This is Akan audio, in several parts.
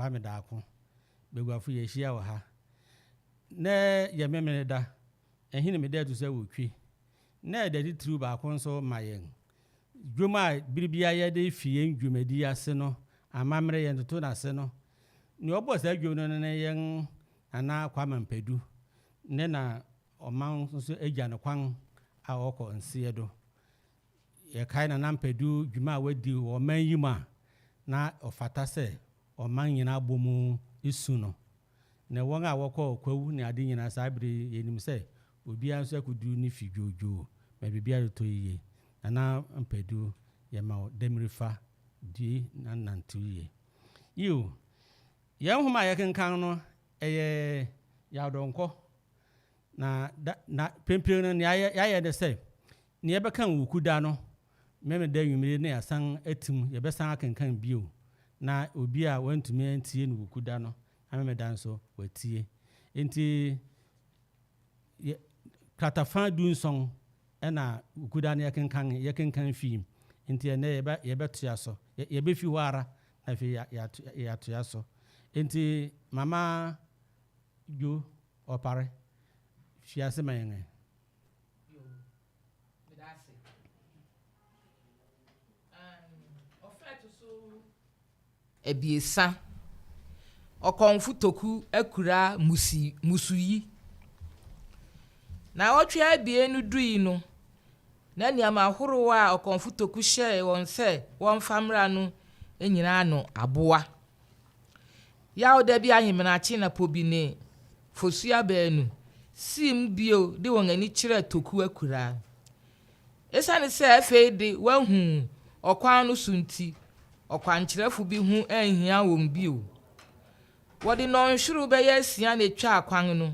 kwame daako begwafo ye hia wo ha na ye memene da ehine me da to se wotwi na da titru ba ko nso mayen dwuma biribia ye de fie ndwumadi ase no amamre ye to na ase no ni obo sa dwum no ne yen ana kwama mpadu ne na oman nso agya ne kwan a okọ nsie do ye kai na mpadu dwuma wadi wo man yima na ofata se oman nyina bomu isu no na won a wokọ kwawu ne ade nyina sa bire yenim se obia nso akudu ni fidwojo ma bibia to yiye na mpadu ye ma demrifa di na nantuye yo yan huma ya kenkan no eye ya donko na pempem no ya de se ne ye bekan wukuda no meme da nwumire ne asan atim ye besan akenkan bio na obi a wantumi antie ne wukuda no ameme dan so watie enti katafa dunson na wukuda ne ya kenkan fi enti ne ye betua so ye be fi wara na fi ya tua so enti mama jo opare fiase mayen ebiesa okonfu toku akura musuyi na otwe abienu dui no na niam ahoro a okonfu toku hye won se won famra no enyina no aboa ya oda bi ahimena chi na pobine fosua baanu sim bio de won ani kire toku akura esane se afeede wahu okwan no sunti okwankyerefo bi hu anhia won bio wodi no nhwuru be yasia na twa akwan no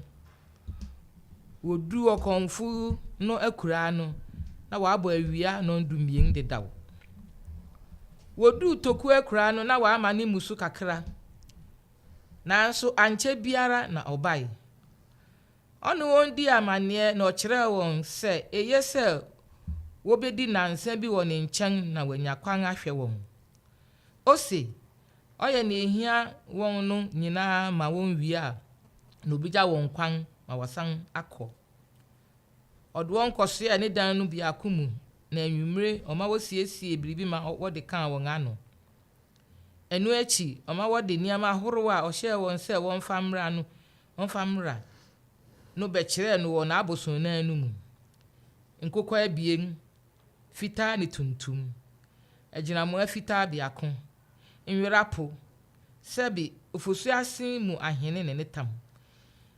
wodu okonfu no akura no na wabo awia no ndumien de daw wodu toku akura no na wa amane musu kakra nanso anche biara na obai onu won di amane na okire won se eye se wobedi nansa bi won nchen na wanya kwan ahwe won ose oye na ehia won no nyina ma won wia na obija won kwan ma wasan akọ odwon koso ya ne dan no bi akumu na anwumre oma wosiesie biribi ma wode kan won ano enu echi oma wode niama horo a ohye won se won famra no won famra no be kire no won aboson na anu mu nkokọ abien fita ne tuntum agina mo afita biako nwerapo sebi ofosu asin mu ahene ne netam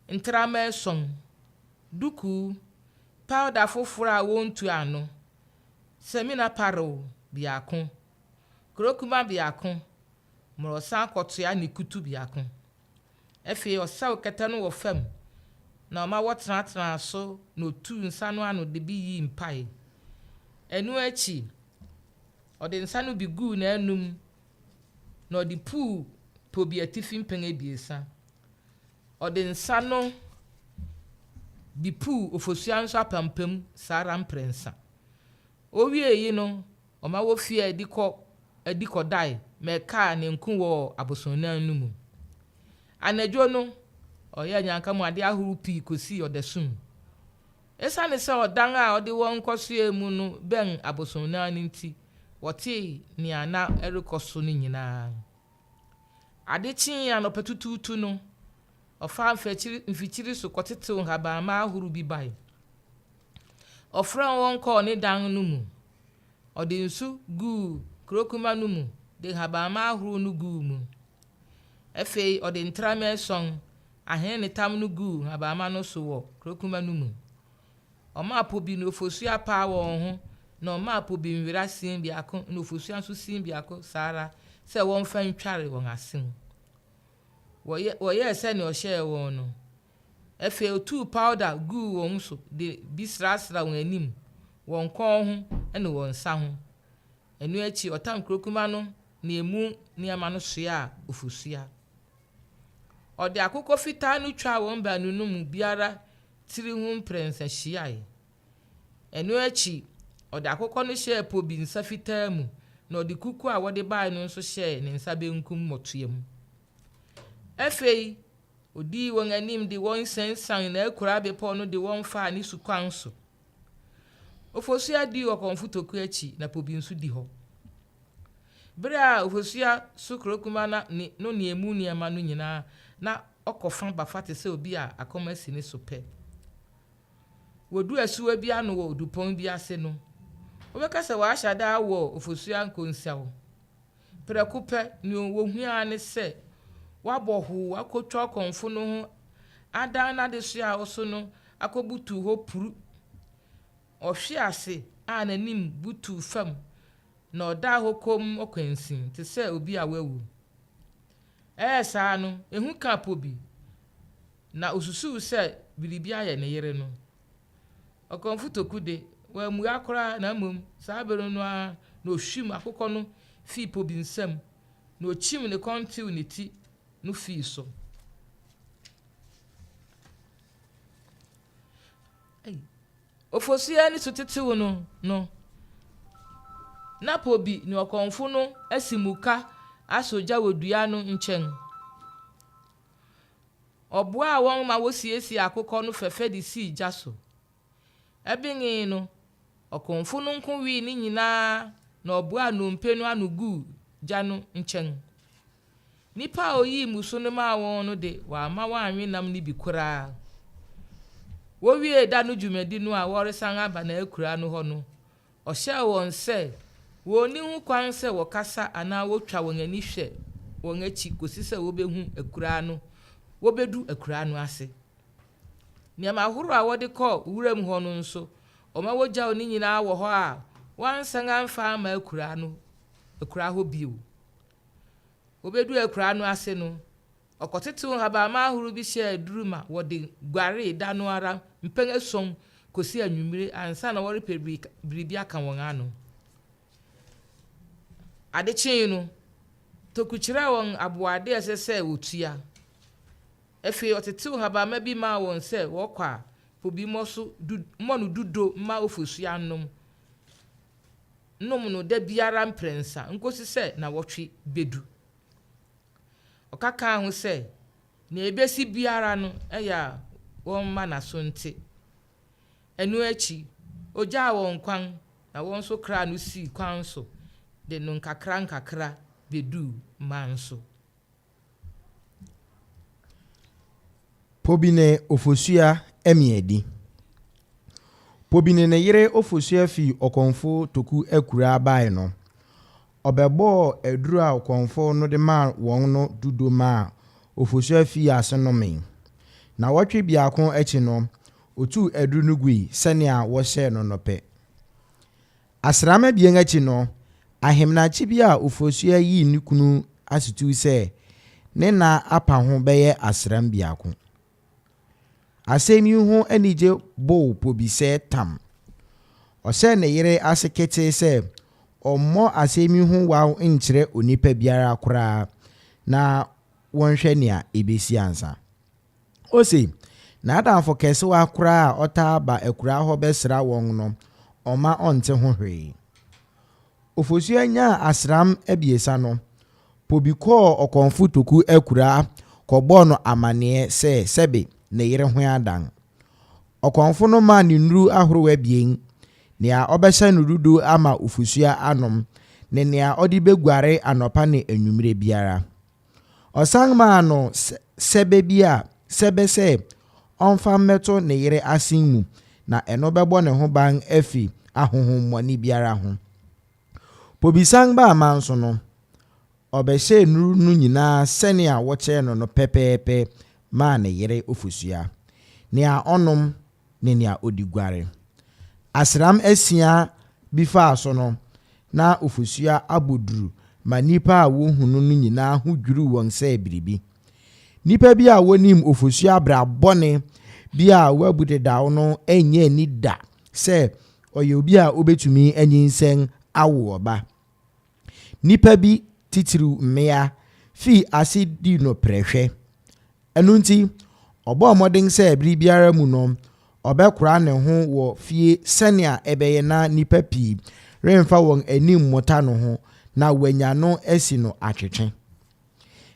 ntrama son duku powder fofora wontu ano semina paro biako krokuma biako morosa kotoa ne kutu biako efe osaw keta no wo fam na ma wotratra so no tu nsa no ano de bi yi mpai enu achi ode nsa no bi gu na anum na ode pu pobi atifim pen ebiesa ode nsa no bi pu ofosua nso apampam sara mprensa owie yi no oma wo fie adiko dai meka ne nku wo abosonna numu anadwo no oya nyanka mu ade ahuru pi kosi odesum esa ne se odan a ode won koso emu no ben abosonna nti wote ni ana erikoso ni nyina ade chin ya no petututu no ofa mfichiri so kotetew haba ma ahuru bi bai ofra won ko ne dan no mu ode nsu gu krokuma no mu de haba ma ahuru no gu mu efe ode ntrame son ahen ne tam no gu haba ma no so wo krokuma no mu oma apobi no fosu apa won ho na oma apobi nwira sin biako no fosu anso sin biako sara se won fa ntware won asin woye se ne ohye won no efe otu powder gu won so de bisrasra won anim won kon ho ene won sa ho enu achi otam krokuma no na emu niama no soa ofusua ode akoko fita no twa won ba nunum biara tiri hu prensa hyiae enu achi ode akoko no hye pobi nsa fita mu na ode kuku a wode bae no nso hye ne nsa benkum motoyam Afei odi won anim de won sensan na akura bepɔ no de won fa ni sukwan so. Ofosua di okonfutoku achi na pobi nso di hɔ. Bere a ofosua sukrokuma na no ne emu ne ama no nyina na okofa bafate sɛ obi a akoma si ne so pɛ. Wodu asuwa bi ano wɔ odupɔn bi ase no. Obɛka sɛ waahya da wɔ ofosua nkonsiawo. Prɛko pɛ ne wohua ne sɛ wabɔhu akotwa konfo no ho adan na de so a oso no akobutu hɔ puru. Ɔhwe ase a nanim butu fam na ɔda hɔ kom okwansin te sɛ obi a wawu. Saa no ehu ka pobi na osusu sɛ biribi ayɛ ne yere no. Okonfutoku de wa mu akora na mum saa bere no a na ohwim akokɔ no fi pobi nsam na ochim ne kontiw ne ti no fi so. Ofosua ni sotetew no na pobi ni okonfo no asimuka asoja wodua no nkyɛn. Ɔboa wɔn ma wosiesie akokɔ no fɛfɛ de si gya so. Ebingi no okonfo no nko wi ni nyinaa na ɔboa nompe no anugu gya no nkyɛn. Nipa oyi muso no ma wɔn no de wa ma wanwe nam ni bi koraa. Wo wie da no dwumadi no a wɔresan aba na akura no hɔ no. Ɔhyɛ wɔn sɛ woni hu kwan sɛ wɔkasa ana wotwa wɔn ani hwɛ wɔn achi kosi sɛ wobehu akura no. Wobedu akura no ase. Niama horo a wɔde kɔ wuram hɔ no nso ɔma wogya oni nyinaa wɔ hɔ a wansan amfa ama akura hɔ bio. Wobedu akura no ase no ɔkɔtetew haba ma horo bi hyɛ aduru ma wɔde guare da no ara mpɛn asom kosi anwumire ansa na wɔrepɛ biribi aka wɔn ano. Adekyen no tokukyerɛ wɔn aboade ɛsɛ sɛ wotua. Afei ɔtetew haba ma bi ma wɔn sɛ wɔkɔ a pobi mo no dudo ma ofosua nom no da biara mprensa nkosi sɛ na wɔtwe bedu. Ɔkaka ho sɛ na ebesi biara no ɛya wɔn ma na so nte. Enu achi ogya wɔn kwan na wɔn so kra no si kwan so de no nkakra bedu manso. Pobi ne ofosua emiedi. Pobi ne yere ofosua fi okonfo toku akura bae no. Obebo eduru a okonfo no de ma won no dudo ma ofosua fi ase no men. Na wotwe biako achi no otu eduru no gui sene a wo hye no no pe. Asrama bien achi no ahemna chi bia ofosua yi ni kunu asitu se ne na apa ho beye asram biako. Asemi ho anije bo pobi se tam. Ose ne yere asekete se ommo asemi ho wa nkyere onipa biara kora na wonhwe nea ebesi ansa. Ose na adamfo kese wa kora ota ba akura ho besra won no oma onte ho hwe. Ofosua nya asram abiesa no pobi ko okonfo toku akura kɔbɔ no amane se sebe ne yere ho adan. Okonfo no ma ni nuru ahoro abien nea obɛhyɛ no dudu ama ofosua anom ne nea odi beguare anopa ne anwumire biara. Osan ma no sebe bia sebe se onfa meto ne yere asin mu na eno bɛbɔ ne ho ban afi ahohommɔni biara ho. Pobisan ba amanso no obɛhyɛ nuru no nyinaa sene a wɔkyɛ no pepepe ma ne yere ofosua nea onom ne nea odiguare. Asram asia bifa so no na ofosua aboduru ma nipa a wohunu no nyinaa ho dwiru won sɛ biribi. Nipa bi a wonim ofosua bra bɔne bi a wabude dawo no enye ni da sɛ ɔyɛ obi a obetumi anyinsen awo ba. Nipa bi titiru mmea fi ase di no prehwe. Enu nti ɔbɔ modern sɛ biribiara mu no obekura ne ho wo fie senia ebeye na nipa pi remfa won anim mota no ho na wanya no asi no atwetwe.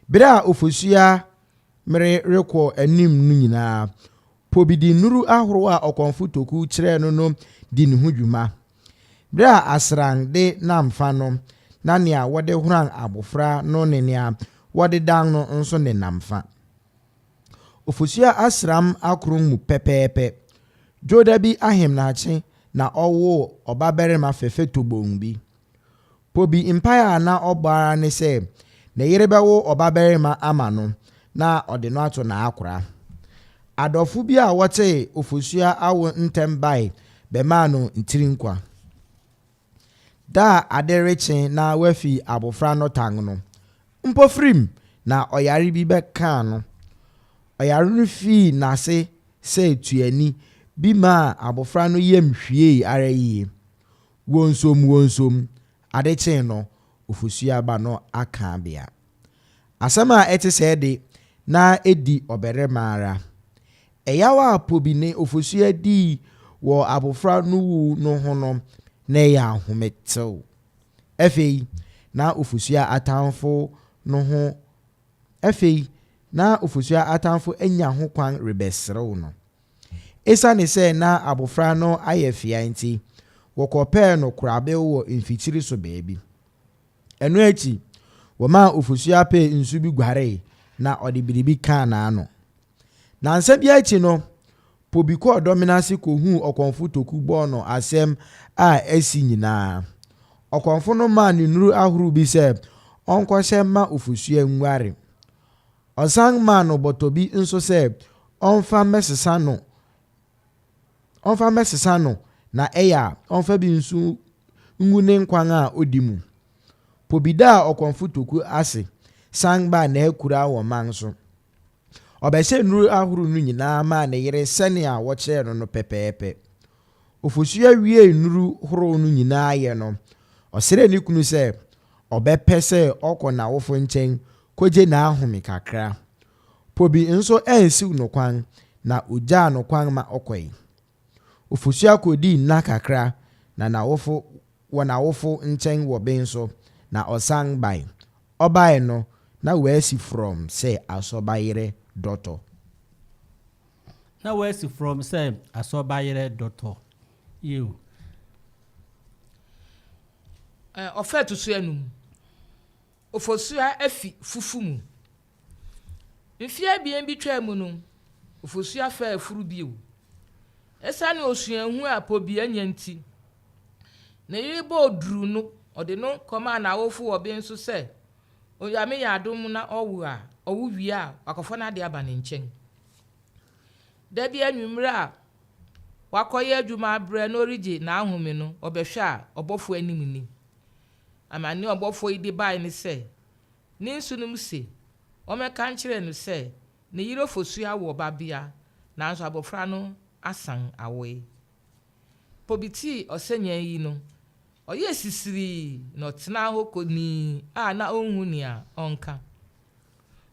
Bere a ofosua mere rekɔ anim no nyinaa pobidi nuru ahoro a ɔkɔnfo toku kyerɛ no di ne ho dwuma bra asran de namfa no na nea wɔde horan abofra no ne nea wɔde dan no nso ne namfa ofosua asram akron mu pɛpɛɛpɛ joda bi ahem na ɔwo ɔbabarima fɛfɛ tobon bi pobi empire na ɔbara ne sɛ na yere bɛwo ɔbabarima ama no na ɔde no ato na akora adɔfo bi a wɔte ofosua awo ntem bai bɛma no ntirinkwa da adereche na wafi abofra no tang no mpofrim na ɔyare bi bɛka no ɔyare no fi nase sɛ tuani bi ma abofra no yem hwie ara yie wonsom adeche no ofosua ba no aka bia asɛm a ɛte sɛ de na edi ɔbɛre mara ɛyawa pobi ne ofosua di wɔ abofra no wu no ho no na ya ahometew afei na ofosua atamfo no ho afei na ofosua atamfo anya ho kwan rebɛsrew no esane sɛ na abofra no ayɛ fia nti wɔkɔpɛɛ no korabe wɔ mfikyiri so baabi ɛno akyi wɔma ofosua pɛ nsu bi guare na ɔde biribi kaa n'ano na nsa bi akyi no pobi kɔ dominasi kohu ɔkɔnfo toku bɔ no asɛm a asi nyinaa ɔkɔnfo no ma ne nuru ahoro bi sɛ ɔnkɔhyɛ ma ofosua nware ɔsan ma no bɔtɔ bi nso sɛ ɔmfa mɛsesa no na ɛyɛ ɔmfa bi nso ngu ne nkwan a odi mu pobi da ɔkɔnfo toku ase san ba na akura wɔ man so ɔbɛhyɛ nuru ahoro no nyinaa ma ne yere sɛnea wɔkyerɛ no pɛpɛɛpɛ ofosua wie nuru horo no nyinaa yɛ no ɔsrɛ ne kunu sɛ ɔbɛpɛ sɛ ɔkɔ n'awofo nkyɛn kogye n'ahome kakra pobi nso ansiw no kwan na ogyaa no kwan ma ɔkɔe ofosua kodi nna kakra na n'awofo nkyɛn wɔ ben so na ɔsan bae ɔbae no na wɔasi from sɛ asɔbayere dɔtɔ na wɔasi from sɛ asɔbayere dɔtɔ you ɔfɛ to so anum ofosua afi fufu mu mfia bien bi twa mu no ofosua fa afuru bio esane osuahu a pobi anya nti na yiri bo duru no ɔde no kɔma na awofo wɔ ben so sɛ oyame yɛ adom na ɔwu wie a akɔfo na de aba ne nkyɛn da bi anwumre a wakɔyɛ adwuma abrɛ no origye na ahome no ɔbɛhwɛ a ɔbɔfo anim ni amane ɔbɔfo yi de bae ne sɛ ne nsunum se ɔmɛka nkyerɛ no sɛ ne yiri ofosua wɔ babea nanso abɔfra no asan awoe pobiti ɔsɛnya yi no ɔyɛ sisiri na ɔtena hɔ kɔni a na ɔnhu nea ɔnka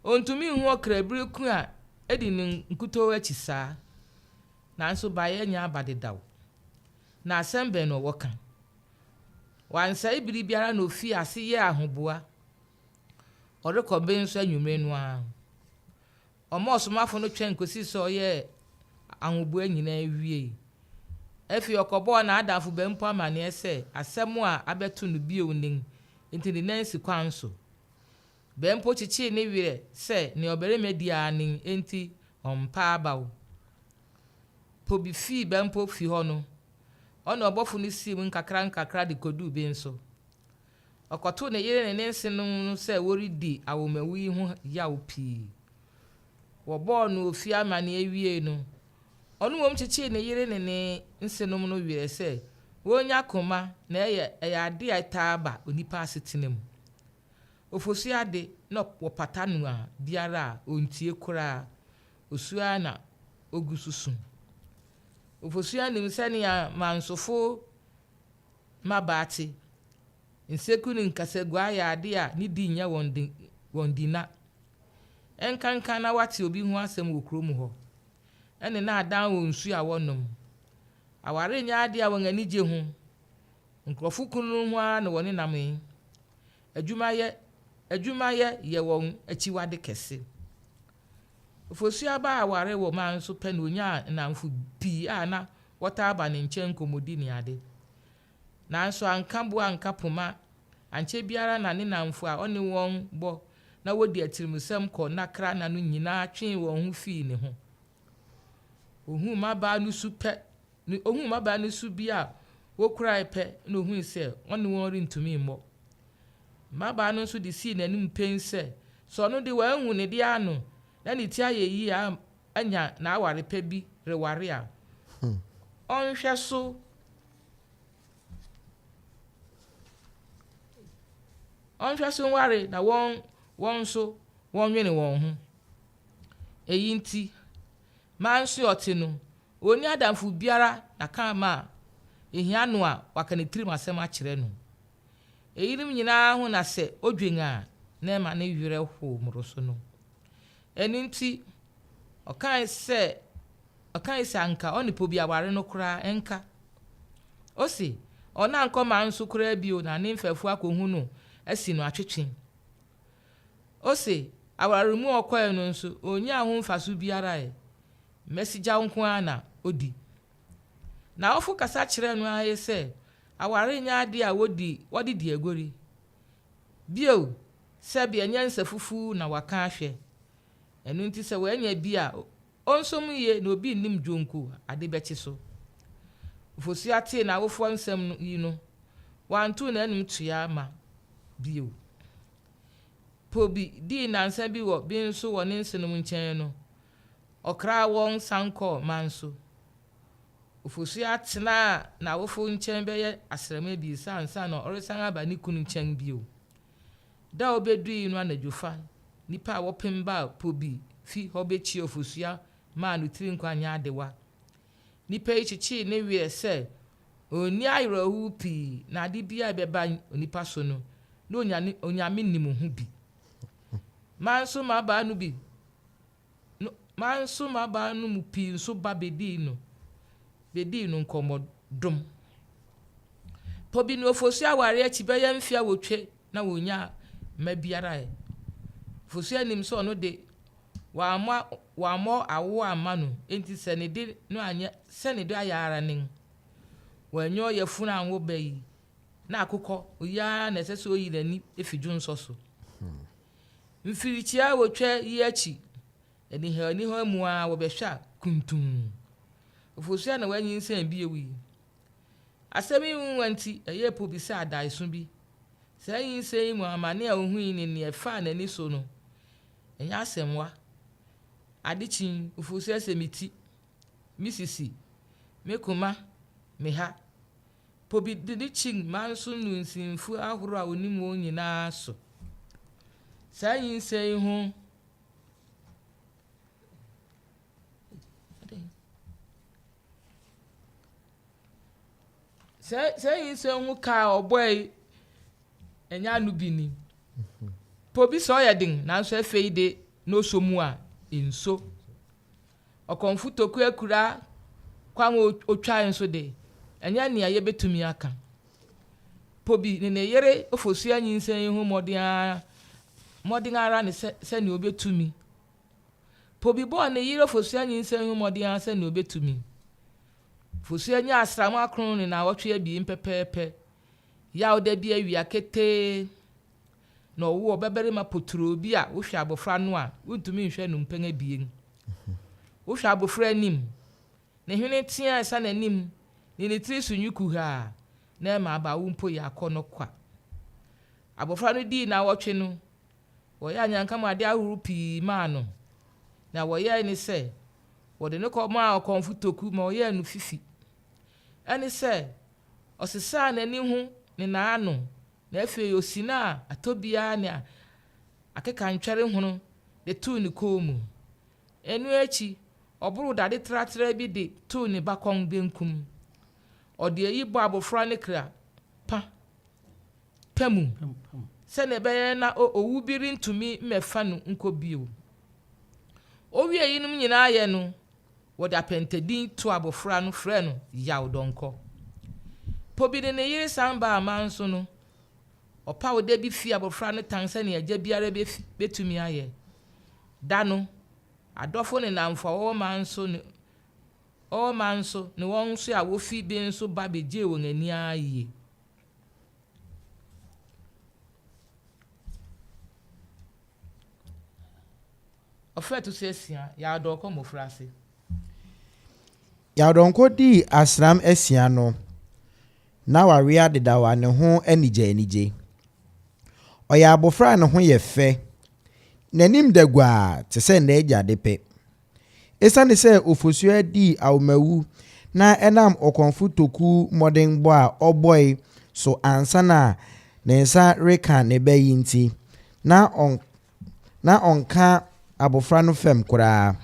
ɔntumi hu ɔkrabiri ku a ɛdi ne nkutow akyi saa nanso baeɛ nya abadedaw na asɛm bɛn no wɔka wansɛe biribiara na ofi ase yɛ ahoboa ɔrekɔ ben nso anwumre no a ɔma ɔsomafo no twɛn kosi sɛ ɔyɛ ahoboa nyinaa wie efi ɔkɔbɔ na adafo bɛmpo amaneɛ sɛ asɛm a abɛto no bio ning nti ne nansi kwan so bɛmpo kyekye ne werɛ sɛ ne ɔbarima di aning enti ɔmpa abaw pobi fi bɛmpo fi hɔ no ɔna ɔbɔfo no si mu nkakra de kodu bi nso ɔkɔto ne yere ne nse no sɛ wɔredi awomawu yi ho yaw pii wɔbɔɔ no ofi amaneɛ wie no ɔno wɔm kyekye ne yere ne nse no no werɛ sɛ wɔnya koma na ɛyɛ ade a taaba onipa asetena mu ofosua de na wɔpata no a biara a ontie koraa osua na ogu susum ofosua nim sɛnea mansofo mabaate nseku ne nkasagua yɛ ade a ne di nyɛ wɔn dina ɛnkanka na wate obi ho asɛm wɔ kurom hɔ ɛne na adan wɔ nsu a wɔnom aware nya ade a wɔn ani gye ho nkurɔfo kunu ho a na wɔne nam yi adwumayɛ yɛ wɔn akyiwade kɛse ofosua ba aware wo man so pe no nya namfo bi ana wata aba ne nchen komodi ni ade nanso anka bo anka poma anche biara na ne namfo a one won bo na wodi atirimusem kɔ nakra na no nyina twen won ho fi ne ho ohun maba no su pɛ ni ohun maba no su bi a wokura pɛ na ohun sɛ one won rentumi mmɔ maba no so de si nanim pense so no de wan hu ne de ano na ne ti aye yi a anya na aware pɛ bi reware a onhwɛ so ware na won so won nwene won ho eyi nti man so ote no oni adamfo biara na kan ma ehia no a waka ne tirim asɛm akyerɛ no eyinim nyinaa ho na sɛ odwen a na ma ne yere ho moro so no eni nti ɔkan sɛ anka onipo bi aware no kora enka osi ona nkɔma nso kora bio na ne mfɛfo akohu no asi no atwetwe osi aware mu ɔkɔɛ no nso onya ho mfaso biara mesigya nko ana odi na ofu kasa kyerɛ no aye sɛ aware nya ade a wodi di agori bio sɛ bia nya nsafufu na waka ahwɛ enu nti sɛ wanya bi a onsom ye na obi nim dwonku ade bɛkye so ofosua te na awofo nsɛm yi no wanto na anum tua ma bio pobi di nansa bi wɔ bi nso wɔ ne nsenom nkyɛn no ɔkra wɔn sanko manso ofosua tena na awofo nkyɛn bɛyɛ asrama bi sansa na ɔresan aba ne kunu nkyɛn bio da obedui no anadwofa nipa a wɔpem ba pobi fi hobechi ofosua ma no tiri nkwanya adewa nipa ichichi ne wie sɛ oni ayrohu pi na ade bia bɛba onipa so no na onyame nim ho bi manso maba no mu pi nso ba bedi no nkomodom pobi no ofosua ware achi bɛyɛ mfia wotwe na wonya ma biara ofosua nim so no de wa mo awo amanu enti se ne de no anya se ne de ayara nin wanyo ye funa anwo bayi na akokɔ oya na sese oyi nani efidwu nso so mfirichia wotwa yi achi eni ho mu a wo behwa kuntum ofosua na wanyi nsan bi ewi asemi nwanti eye po bi sa adai so bi sai yin sai mu amane a ohu ni ne fa na ni so no enya asemwa adichin ofosua semiti misisi mekuma meha pobi dichin manso nu nsinfu ahoro a onimu onyina so sai yin sai ho sai yin sai ho ka oboy enya nu bini pobi so yedin na so afeide no so mu a inso okonfu toku akura kwan otwa nso de enya ne aye betumi aka pobi ne yere ofosua nyinsan hu modin ara ne se ne obetumi pobi bo ne yere ofosua nyinsan hu modin ara se ne obetumi ofosua nya asram akron ne na wotwe abi mpepepe ya oda bi awia kete no wo bebere ma poturo bi a wo hwe abofra no a wontumi nhwe no mpen abien wo hwe abofra nim ne hwene tia esa nanim ne tiri sunyuku ha na ma ba wo mpo ya akọ no kwa abofra no di na wotwe no wo ya nyanka ma de ahuru pi ma no na wo ya ni se wo de no ko ma okonfu toku ma wo ya nu fifi ani se osisa na ni hu ne na ano na efe osina atobia ne akeka ntwere hono de tu ni komu enu echi oburu dade tratra bi de tu ni bakon benkum ode yi bo abofra ne kra pamu se ne be na owu biri ntumi mefa no nkobio owie yinum nyina ye no wode apentedin to abofra no frɛ no yaw donko pobi ne yiri samba amanso no opa wo de bi fi abofra no tan se ne agya biara betumi aye da no adɔfo ne namfo ɔma nso ne wɔn nso a wofi bi nso ba begye wɔn ani ayie. Ɔfɛ to sɛ asia yɛ adɔnkɔ mmɔfra ase. Yàwdɔnkɔ di asram asia no na wawe adeda wa ne ho anigye. Ɔyɛ abɔfra ne ho yɛ fɛ. N'anim da gua te sɛ n'agya de pɛ. Esiane sɛ ofosuo di awmawu na ɛnam ɔkɔnfo toku mmɔdenbɔ a ɔbɔe so ansa na ne nsa reka ne bɛyi nti na ɔnka abɔfra no fam koraa.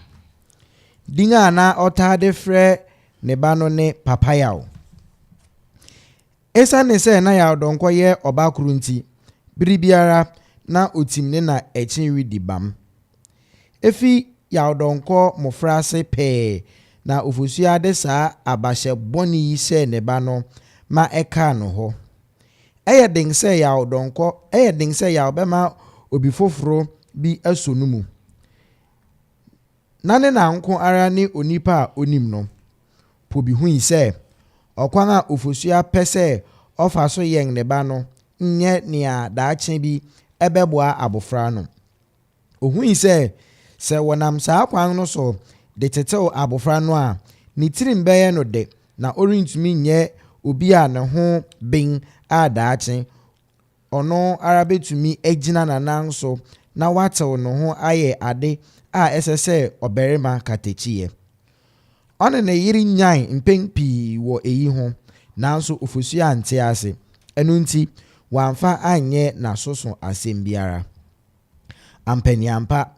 Din a na ɔtaade frɛ ne ba no ne papayaw. Esiane sɛ na yàwdɔnkɔ yɛ ɔbakoro nti biribiara na otim ne na ɛkyin redi bam. Efi yàwdɔnkɔ mmɔfra ase pɛɛ na ofosua de saa abahyɛ bɔne yi hyɛ ne ba no ma ɛkaa no hɔ. Ɛyɛ den sɛ yàwbɛma obi foforo bi aso no mu. Na ne nanko ara ne onipa a onim no. Po bi hui sɛ ɔkwan a ofosua pɛ sɛ ɔfa so yɛn ne ba no nyɛ nea daakye bi ɛbɛboa abɔfra no. Ohui sɛ wɔnam saa kwan no so de tetew abɔfra no a ne tirim bɛyɛ no de na ɔrentumi nyɛ obi a ne ho ben a daakye ɔno ara betumi agyina nanan so na watew ne ho ayɛ ade a ɛsɛ sɛ ɔbarima katakyiɛ. Ɔne ne yere nyan mpɛn pii wɔ eyi ho nanso ofosua ante ase. Ɛno nti wamfa anyɛ n'asoso asɛm biara. Ampaniampa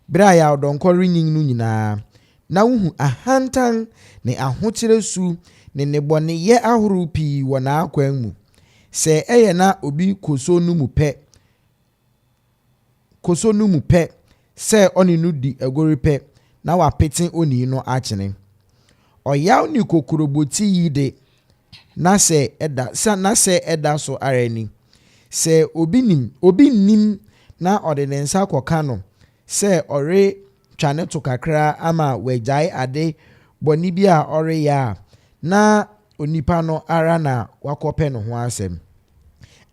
bere a yàwdɔnkɔ renyin no nyinaa na wuhu ahantan ne ahokyere su ne nebɔneyɛ ahorow pii wɔ n'akwan mu. Sɛ ɛyɛ na obi koso no mu pɛ sɛ ɔne no di agori pɛ na wapete oni no akyene. Ɔyaw ne kokoroboti yi de na sɛ ɛda so ara ni. Sɛ obi nim na ɔde ne nsa kɔka no sɛ ɔre twa ne to kakra ama wagyae ade bɔne bi a ɔreyɛ a na onipa no ara na wakɔpɛ ne ho asɛm.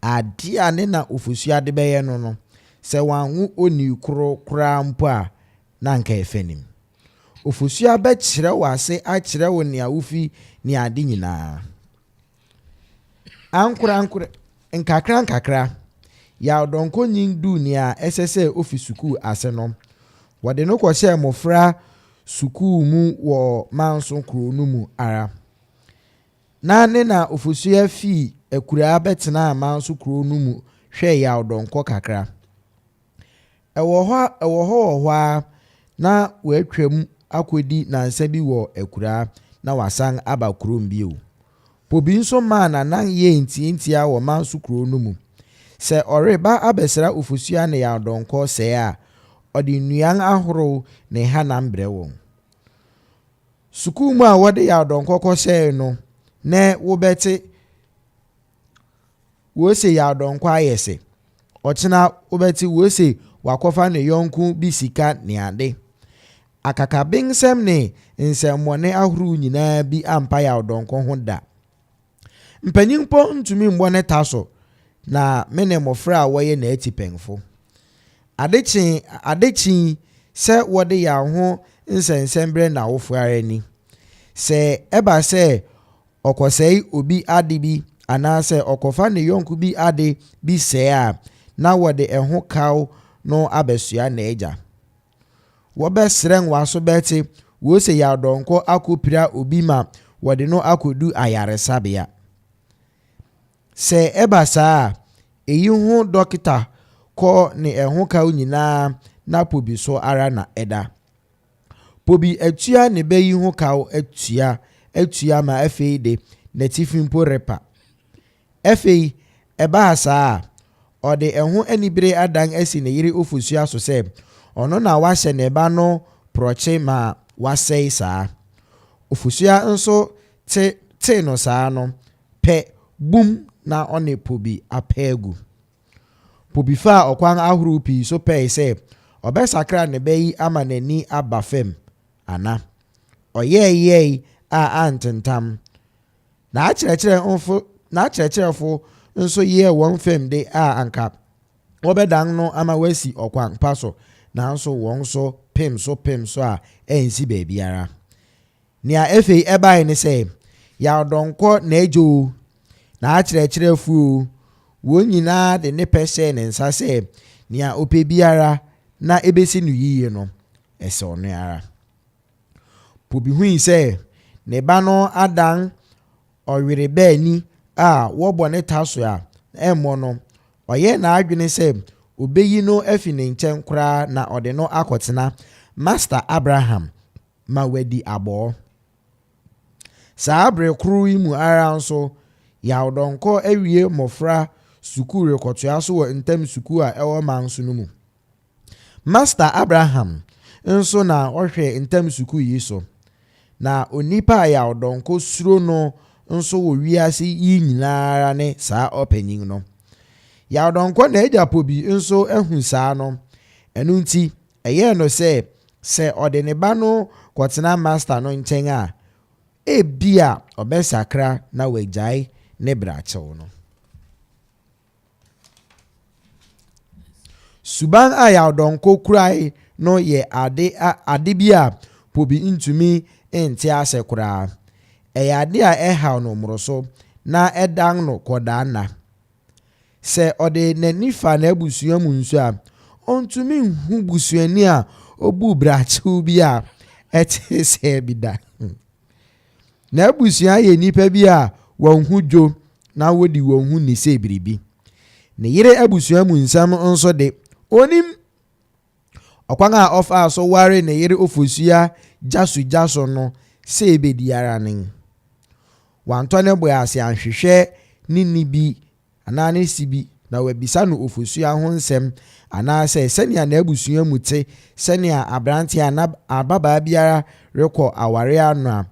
Ade a ne na ofosua de bɛyɛ no sɛ wanwo oni koro koraa mpo a na nka ɛfɛ nim. Ofosua bɛkyerɛ wo ase akyerɛ wo nea wofi ne ade nyinaa. Ankora nkakra yàwdɔnkɔ nyin du nea ɛsɛ sɛ ofi sukuu ase no. Wɔde no kɔhyɛ mmɔfra sukuu mu wɔ manso kuro no mu ara. Na ne na ofosua fi akuraa bɛtena manso kuro no mu hwɛ yàwdɔnkɔ kakra. Ɛwɔ hɔ a na wɔatwam akɔdi nansa bi wɔ akuraa na wasan aba kurom bio. Po bi nso maa nanan yɛ ntiantia wɔ manso kuro no mu. Sɛ ɔreba abɛsra ofosua ne yàwdɔnkɔ sɛɛ a ɔde nnuan ahorow ne hanam brɛ wɔn. Sukuu mu a wɔde yàwdɔnkɔ kɔhyɛɛ no na wobɛte wɔse yàwdɔnkɔ ayɛ sɛ ɔkyena wobɛte wɔse wakɔfa ne yɔnko bi sika ne ade. Akakabensɛm ne nsɛmmɔne ahorow nyinaa bi ampa yàwdɔnkɔ ho da. Mpanyin mpo ntumi mbɔ ne ta so na me ne mmɔfra a wɔyɛ n'atipɛnfo. Adekyi sɛ wɔde yɛn ho nsɛnsɛm brɛ n'awofo ara ni. Sɛ ɛba sɛ ɔkɔsɛe obi ade bi anaasɛ ɔkɔfa ne yɔnko bi ade bi sɛe a na wɔde ɛho kaw no abɛsua n'agya. Wɔbɛsrɛn waso bɛte wɔse yàwdɔnkɔ akɔpira obi ma wɔde no akɔdu ayaresabea. Sɛ ɛba saa eyi ho dɔkita kɔ ne ɛho kaw nyinaa na po bi so ara na ɛda. Po bi atua ne bɛyi ho kaw atua ma afei de n'atifi mpo repa. Afei ɛbaa saa ɔde ɛho anibere adan asi ne yere ofosua so sɛ ɔno na wahyɛ ne ba no prɔkye ma wasɛe saa. Ofosua nso te no saa no pɛ bum na ɔne po bi apɛ agu. Po bi fa ɔkwan ahorow pii so pɛe sɛ obesakra ne beyi ama nani aba fam ana oyeye a antentam na akyerɛkyerɛfo nso yɛ wɔn fam de a anka wɔbɛdan no ama wasi ɔkwan pa so nanso wɔn so pem so a ɛnsi baabiara nea afei ɛbae ne sɛ yɛadɔnkɔ na agyo na akyerɛkyerɛfo wɔn nyinaa de ne pɛ hyɛ ne nsa sɛ nea ɔpɛ biara na ɛbɛsi no yie no ɛsɛ ɔno ara pobi hui sɛ ne ba no adan ɔwere baani a wɔbɔ ne ta so a ɛmmɔ no ɔyɛ n'adwene sɛ obeyi no afi ne nkyɛn koraa na ɔde no akɔtena Master Abraham ma wadi abɔɔ saa abere koro yi mu ara nso yɛadɔnkɔ awie mmɔfra sukuu rekɔtoa so wɔ ntam sukuu a ɛwɔ man so no mu Master Abraham nso na ɔhwɛ ntam sukuu yi so na onipa a yɛadɔnkɔ suro no nso wɔ wiase yi nyinaa ne saa ɔpanyin no yɛadɔnkɔ na agyapo bi nso ahu saa no ɛno nti ɛyɛ no sɛ ɔde ne ba no kɔtena master no nkyɛn a ebia ɔbɛsakra na wagyae ne brakyɛw no suban a yɛadɔnkɔ kurae no yɛ ade bi a pobi ntumi nte ase koraa ɛyɛ ade a ɛhaw no mmoroso na ɛdan no kɔdaa nna sɛ ɔde n'ani fa n'abusua mu nso a ɔntumi nhu busuani a ɔbu brakyew bi a ɛte sɛ bi da n'abusua yɛ nipa bi a wɔn ho dwo na wɔdi wɔn ho ne sɛ biribi ne yere abusua mu nsɛm nso de onim ɔkwan a ɔfa so ware ne yere ofosua gyaso no sɛ ebedi ara ne wantɔ ne bɔ ase anhwehwɛ ne bi anaa ne si bi na wabisa no ofosua ho nsɛm anaasɛ sɛnea n'abusua mu te sɛnea aberante a ababaa biara rekɔ aware ano a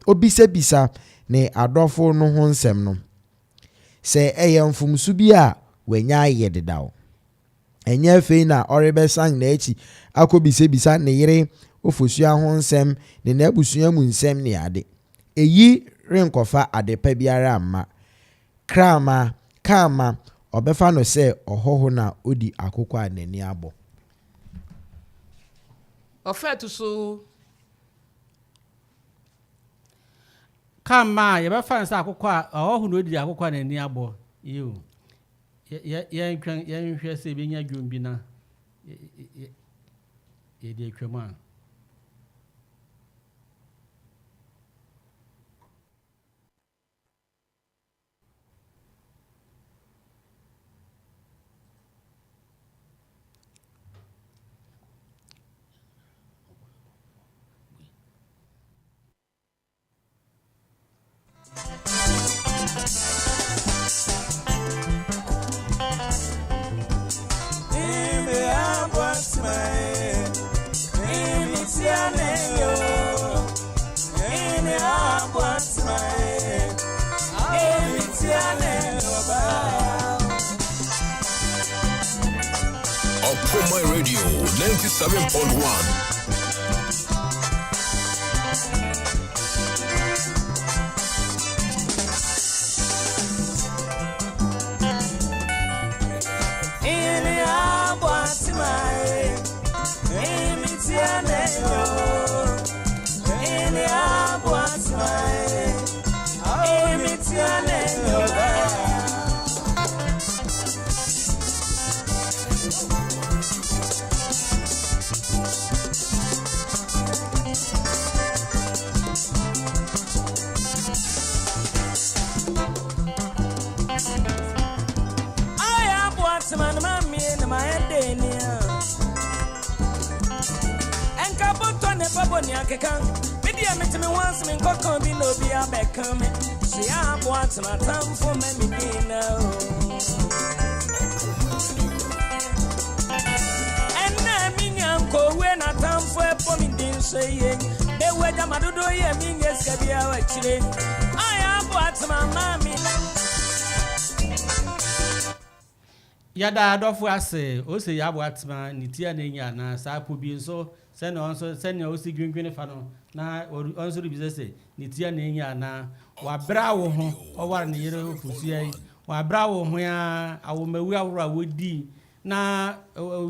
obisabisa ne adɔfo no ho nsɛm no sɛ ɛyɛ mfomso bi a wanya ayɛ dedaw ɛnyɛ afei na ɔrebɛsan n'akyi akɔbisabisa ne yere ofosua ho nsɛm ne n'abusua mu nsɛm ne ade eyi renkɔfa adepa biara amma kama ɔbɛfa no sɛ ɔhɔho na odi akokɔ a n'ani abɔ ɔfɛ to so kama yɛbɛfa no sɛ akokɔ a ɔhɔho na odi akokɔ a n'ani abɔ yo yɛnhwɛ sɛ ɛbɛnya dwom bi na yɛde atwam a Promo Radio 97.1. Kenkan media me once me kokon bi no bi abeka me she abo atna tam for me dina enna mi nyanko we na tam for for me din say ye de we jama dodo ye mi ngeska bia wa chire ay abo atna mami yada adɔfo ase o se yabo atma ne tia na nya na sa po bi nso se na onso se ne o si gwengwene fa no na onso bi se ne tia na nya na wa bra wo ho o war ne yere ofusua yi wa bra wo ho ya awomawu awura wodi na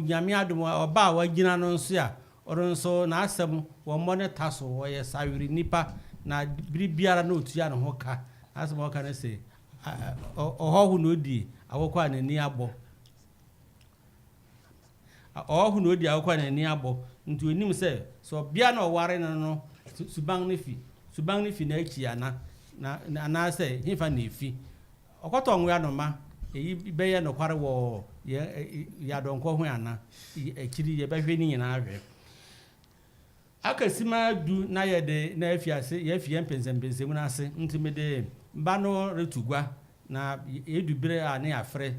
nyame adom oba wa gina no nso ya oro nso na asem wo monitor so wo ye sawiri nipa na biara na otua no ho ka asem o ka na se ohohu no di awokwa na ni abo ohohu no di awokwa na ni abo nti onim se so bia na oware no suban ne fi na achi na se hifa na efi okoto nwe anoma eyi beye no kware wo ya donko ho ana akiri ye behwe ni nyina ahwe akasima du na ye de na afiase ye afie mpensempensem na ase ntimede mba no retugwa na edubire a ne afre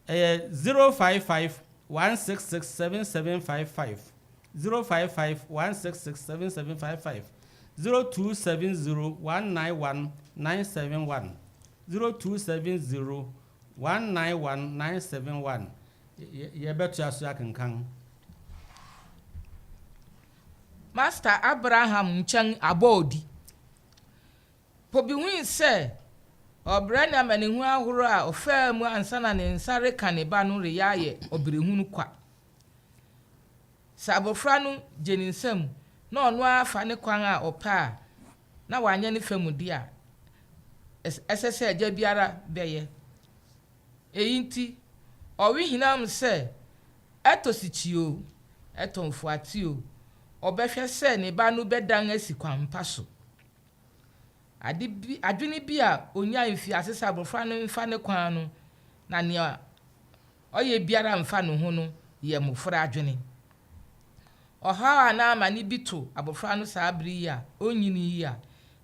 055 1667755 055 1667755 0270 191 971 0270 191 971 ye betu aso akankan Master Abraham nchen abodi pobi hu se obrana manihu ahoro a ofa mu ansana ne nsare kaneba no re yaye obrehunu kwa sabofra no jeninsam na ono afa ne kwan a opa na wanye ne famudi a esese aja biara beye eyinti owi hinam se etosichio etonfuatio obehwe se ne ba no bedan asikwampa so adwene bi a onya mfi asesa abofra no mfa ne kwan no na ne oye biara mfa no ho no ye mofra adwene oha na amane bi to abofra no saa bri ya onyini yi a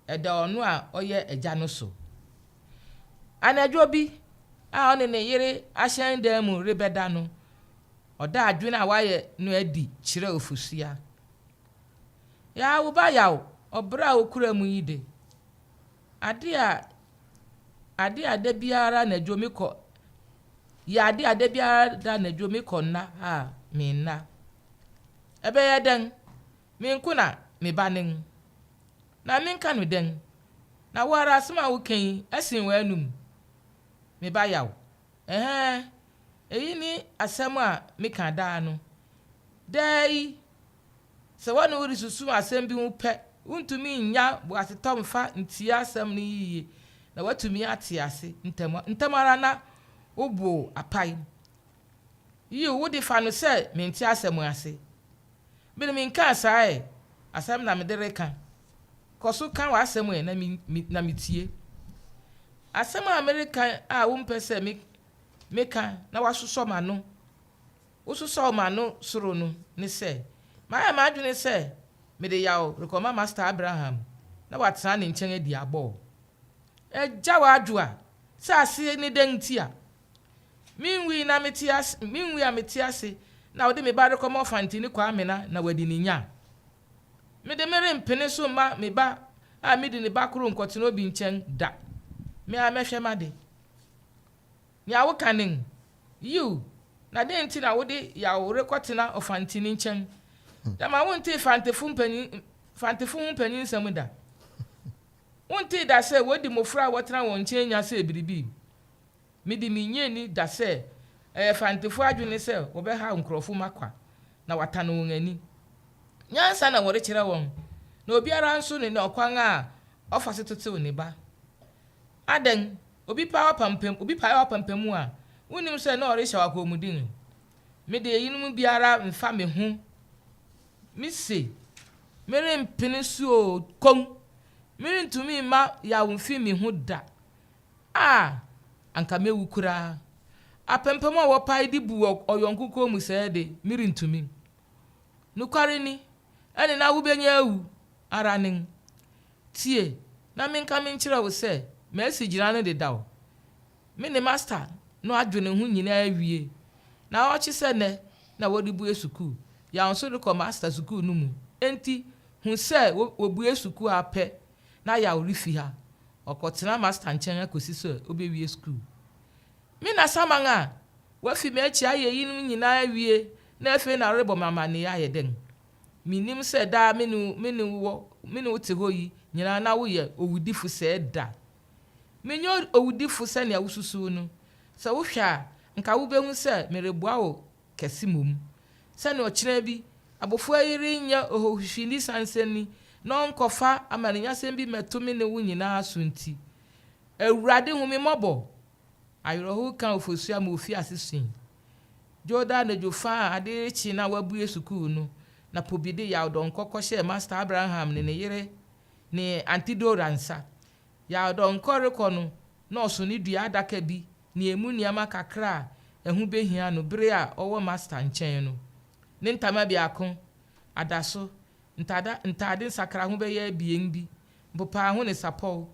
eda ono a oye eja no so anadwo bi a one ne yere ahyan da mu rebeda no oda adwene a waye no adi kire ofusua ya wo ba yawo obra okura mu yide ade a da biara na dwomiko ya ade a da biara da na dwomiko na ha me na ebe ya den me nkuna me banen na me nka no den na wara asema wo kan asin wa anum me ba yawo eyi ni asem a me ka da no dai se wonu wuri susu asem bi hu pe untumi nya bu asetom fa ntia asem ni yiye na watumi ate ase ntamara na obo apai yi wo de fa no se me ntia asem ase bi me nka sai asem na me dere kan koso kan wa asem na mitie asem American a wo mpese me kan na wasoso ma no wososo ma no soro no ne se ma adwene se me de yawo rekoma Master Abraham na watena ne nchen adi abo eja wa adwoa sa ase ne denti a minwi a metiase na wo de me ba rekoma ofantini kwa amena na wadi ni nya me de mere mpene so ma me ba a me de ne ba kro nkotena obi nchen da me a mehwe made nya wo kanin you na de nti na wo de yawo rekotena ofantini nchen dama wonte fantefu mpani nsam da wonte da se wodi mofra wotena won chenya se biribi midi minye ni da se fantefu adwene se wo be ha nkrofo makwa na watano won ani nyansa na wore kire won na obiara nso ne na okwan a ofase tete oni ba aden obi pa pampam a wonim se na ore hya wakomudin mede yinum biara mfa me ho misi mere mpene suo kom mere ntumi ma ya wonfi mi ho da anka mewu kura apempem a wo pai di bu oyonkuko mu se de mere ntumi nukware ni ene na wo benya awu aranin tie na menka menkire wo se mesi gira ne de dawo me ne master no adwene ho nyina awie na o chi se ne na wo di bu esuku ya onso de ko master school no mu enti hu se obu esuku apɛ na ya orifi ha okotena master nchen akosi so obewie school mi na samanga wafi me achi aye yinum nyina awie na efe na rebo mama ne aye den minim se da menu wote hɔ yi nyina na wo ye owudifo se da menyo owudifo se ne awususu no se wo hwa nka wo behu se mereboa wo kesi mom se ne okira bi abofo ayiri nya ohohwini sansani no nkofa amaninya sem bi metumi ne wo nyina asunti awurade humi mobo ayrohu kan ofosua ma ofi asesun joda na jofa ade chi na wabue sukuu no na pobide ya odon kokoshe master Abraham ne yere ne antidoransa ya odon koreko no na oso ni dua adaka bi ne emu niama kakra ehu behia no bere a owo master nchen no ne ntama bi akon adaso ntade sakra ho be ya bien bi bopa ho ne sapol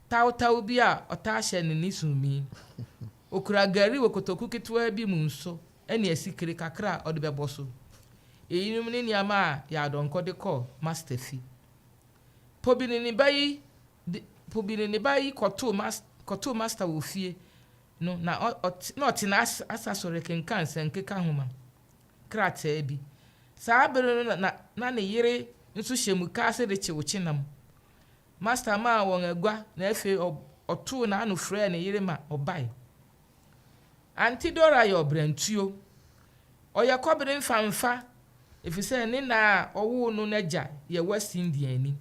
taw bi a ota hye ne nisumi okura gari wokotoku kitwa bi mu nso ene asikire kakra ode beboso eyinum ne niama ya donko de ko master fi pobini ni bayi koto master wo fie no na otina asasore kenkan senkeka homa krata bi saa bere na ne yere nso hyemu ka ase de chiwochinam master ma won agua na efe oto na anu frɛ ne yere ma obai antidora yo brantuo oya kobere mfamfa efise ne na owo no naja ye West Indian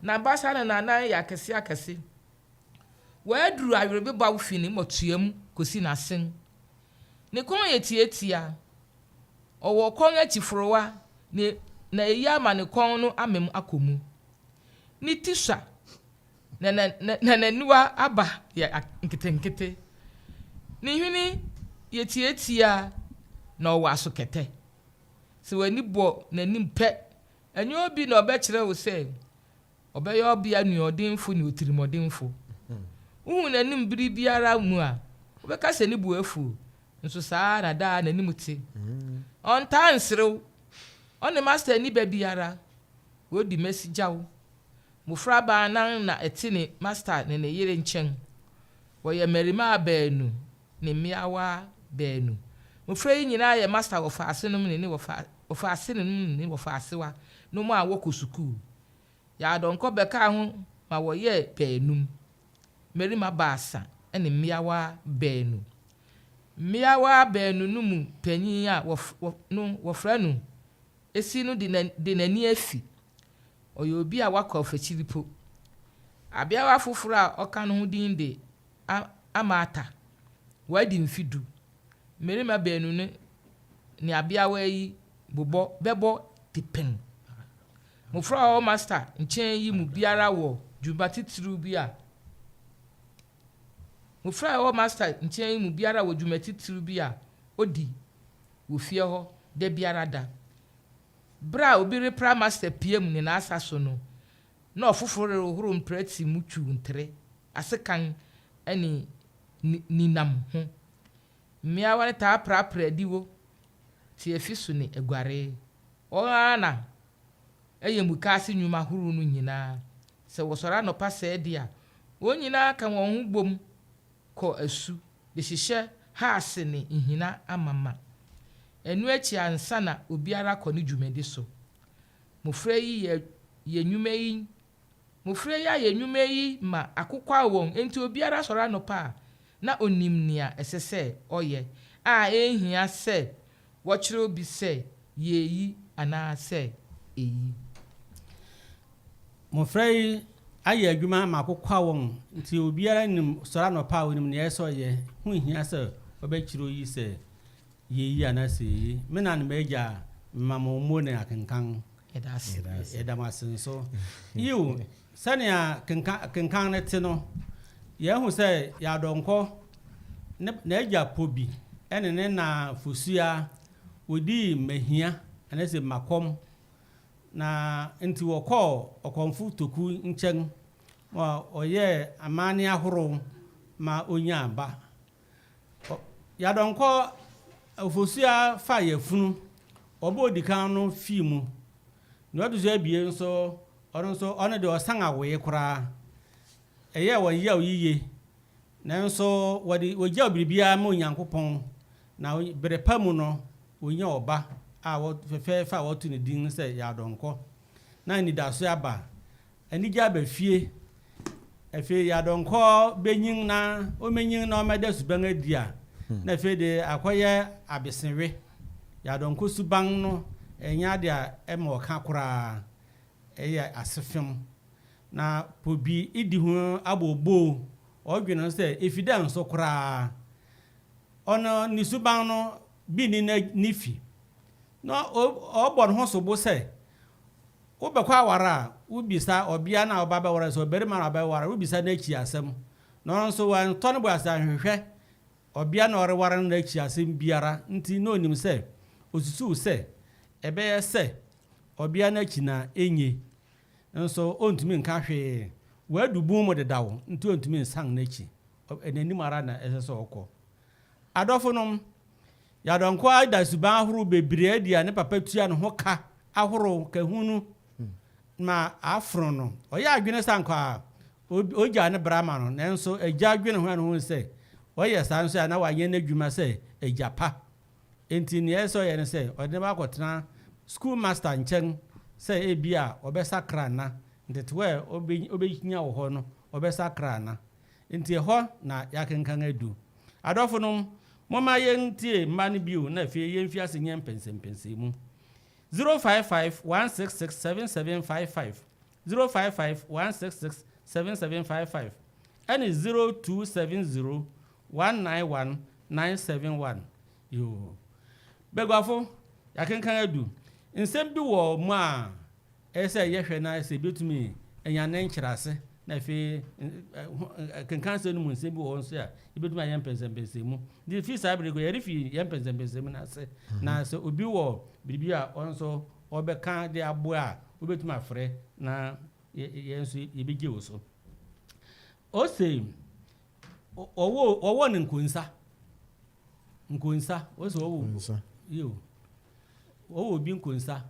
na basa na ya akese wa duru awerebe ba wo fini motuam kosi na sen ne kon yetietia owo kon achiforowa ne na eya ma ne kon no amem akomu ni tisha na nuwa aba ya nkete ni hwini yetietia na owo asokete se wani bo na nimpe enyo obi na obekire wo se obeya obia nuodinfo ni otirimodinfo na nim biri biara mu a obeka se ni bu afu nso saa na da na nimuti on tansrew on the master ni ba biara wo di mesijawo mufra ba nan na etini master ne yire nchen wo ye merima abanu ne miawa banu mufra yi nyina ye master wo fa asenum ne wo fa asenum ne wo fa asewa no mu a wo ko suku ya donko beka ho ma wo ye banum merima baasa ene miawa banu no mu panyin a wo fra no esi no de nani afi oyo obi a wakọ ofachiripo abiawa foforo a oka no din de amata wadi mfidu merima banu ne ni abiawa yi bebo tipen mofra o master nchen yi mu biara wo jubati tru bi a mufra o master nchen mu biara wo dwumati tru bi a odi wo fie ho de biara da bra obire pra master pm ni na asaso no na ofoforo rohoro mprati mutu ntre asekan ani ninam ho miawa ne ta pra diwo ti efisu ni eguare o ana eyemukasi nyuma huru no nyina se wosora no pase dia o nyina kan won hu bom ko asu de hihye ha ase ne nhina amama enu achi ansa na obiara kɔ ne dwumadi so mofra yi ye nnwuma yi ma akokwa won enti obiara sora no pa na onim nia esese oye a ehia se wɔkyerɛ obi se yeyi ana se eyi mofra yi aye adwuma ma akokwa won nti obiara nim sora no pa onim nia se oye hu hia se obɛkyerɛ yi se yeyi anase mena ne meja mamomo ne akenkan edamasen so you sania kenkan ne te no ye hu se ya donko na eja pobi ene ne na fusua odi mahia anase makom na enti wokọ okonfu toku nchen wa oye amani ahoro ma onya aba ya donko ofosua fa yefunu obo dikan no fiimu no aduzo abie nso ono de osan awe kura eye won ye oyiye nanso wodi wogya obiribia ma onyankopon na bere pamu no onya oba a wo fefe fa wo tu ne din se ya donko na ni da so aba ani gya ba fie efe ya donko benyin na o menyin na o meda suban adia na fe de akoye abesenwe ya donko suban no enya de a ema oka kora eya asefem na pobi idi hu abobo odwene se evidence so kora ono ni suban no bi ni na nifi no obon ho so bo se wo be kwa awara ubisa obia na obaba wara so bere ma na obaba wara ubisa na chi asem no nso wan ton bo asa hwehwe obia na ore wara na chi asem biara nti no nim se osusu se ebe ye se obia na chi na enye nso ontumi nka hwe wadubu mo dedawo nti ontumi nsan na chi enanim ara na esese okọ adọfụnụm ya donko ada suban ahuru bebre dia ne papa tua ne ho ka ahuru kahunu ma afro no oya adwene sanka oja ne brama no nenso eja adwene ho ne ho se oya sanso na wanye na dwuma se ejapa enti ne eso ye ne se ode ba kwotena school master nchen se ebia obesakra na ntetwe obehinya wo ho no obesakra na enti ho na yakenkan adu adọfụnụm mama yentie mani biu na fe yenfi asenye pensempense mu 05516677755 05516677755 and 0270191971 yo begwafo yakenkan adu nsem bi wo mu a ese yehwe na ese betumi enya na nkyerase na fe kenkan se no mu nsem bi wo nso a ibetuma yem pensempense mu di fi sabre go yerifi yem pensempense mu na se obi wo bibia onso obeka de abo a obetuma frɛ na yenso ibege wo so o se owo ne nkonsa o se owo yo owo bi nkonsa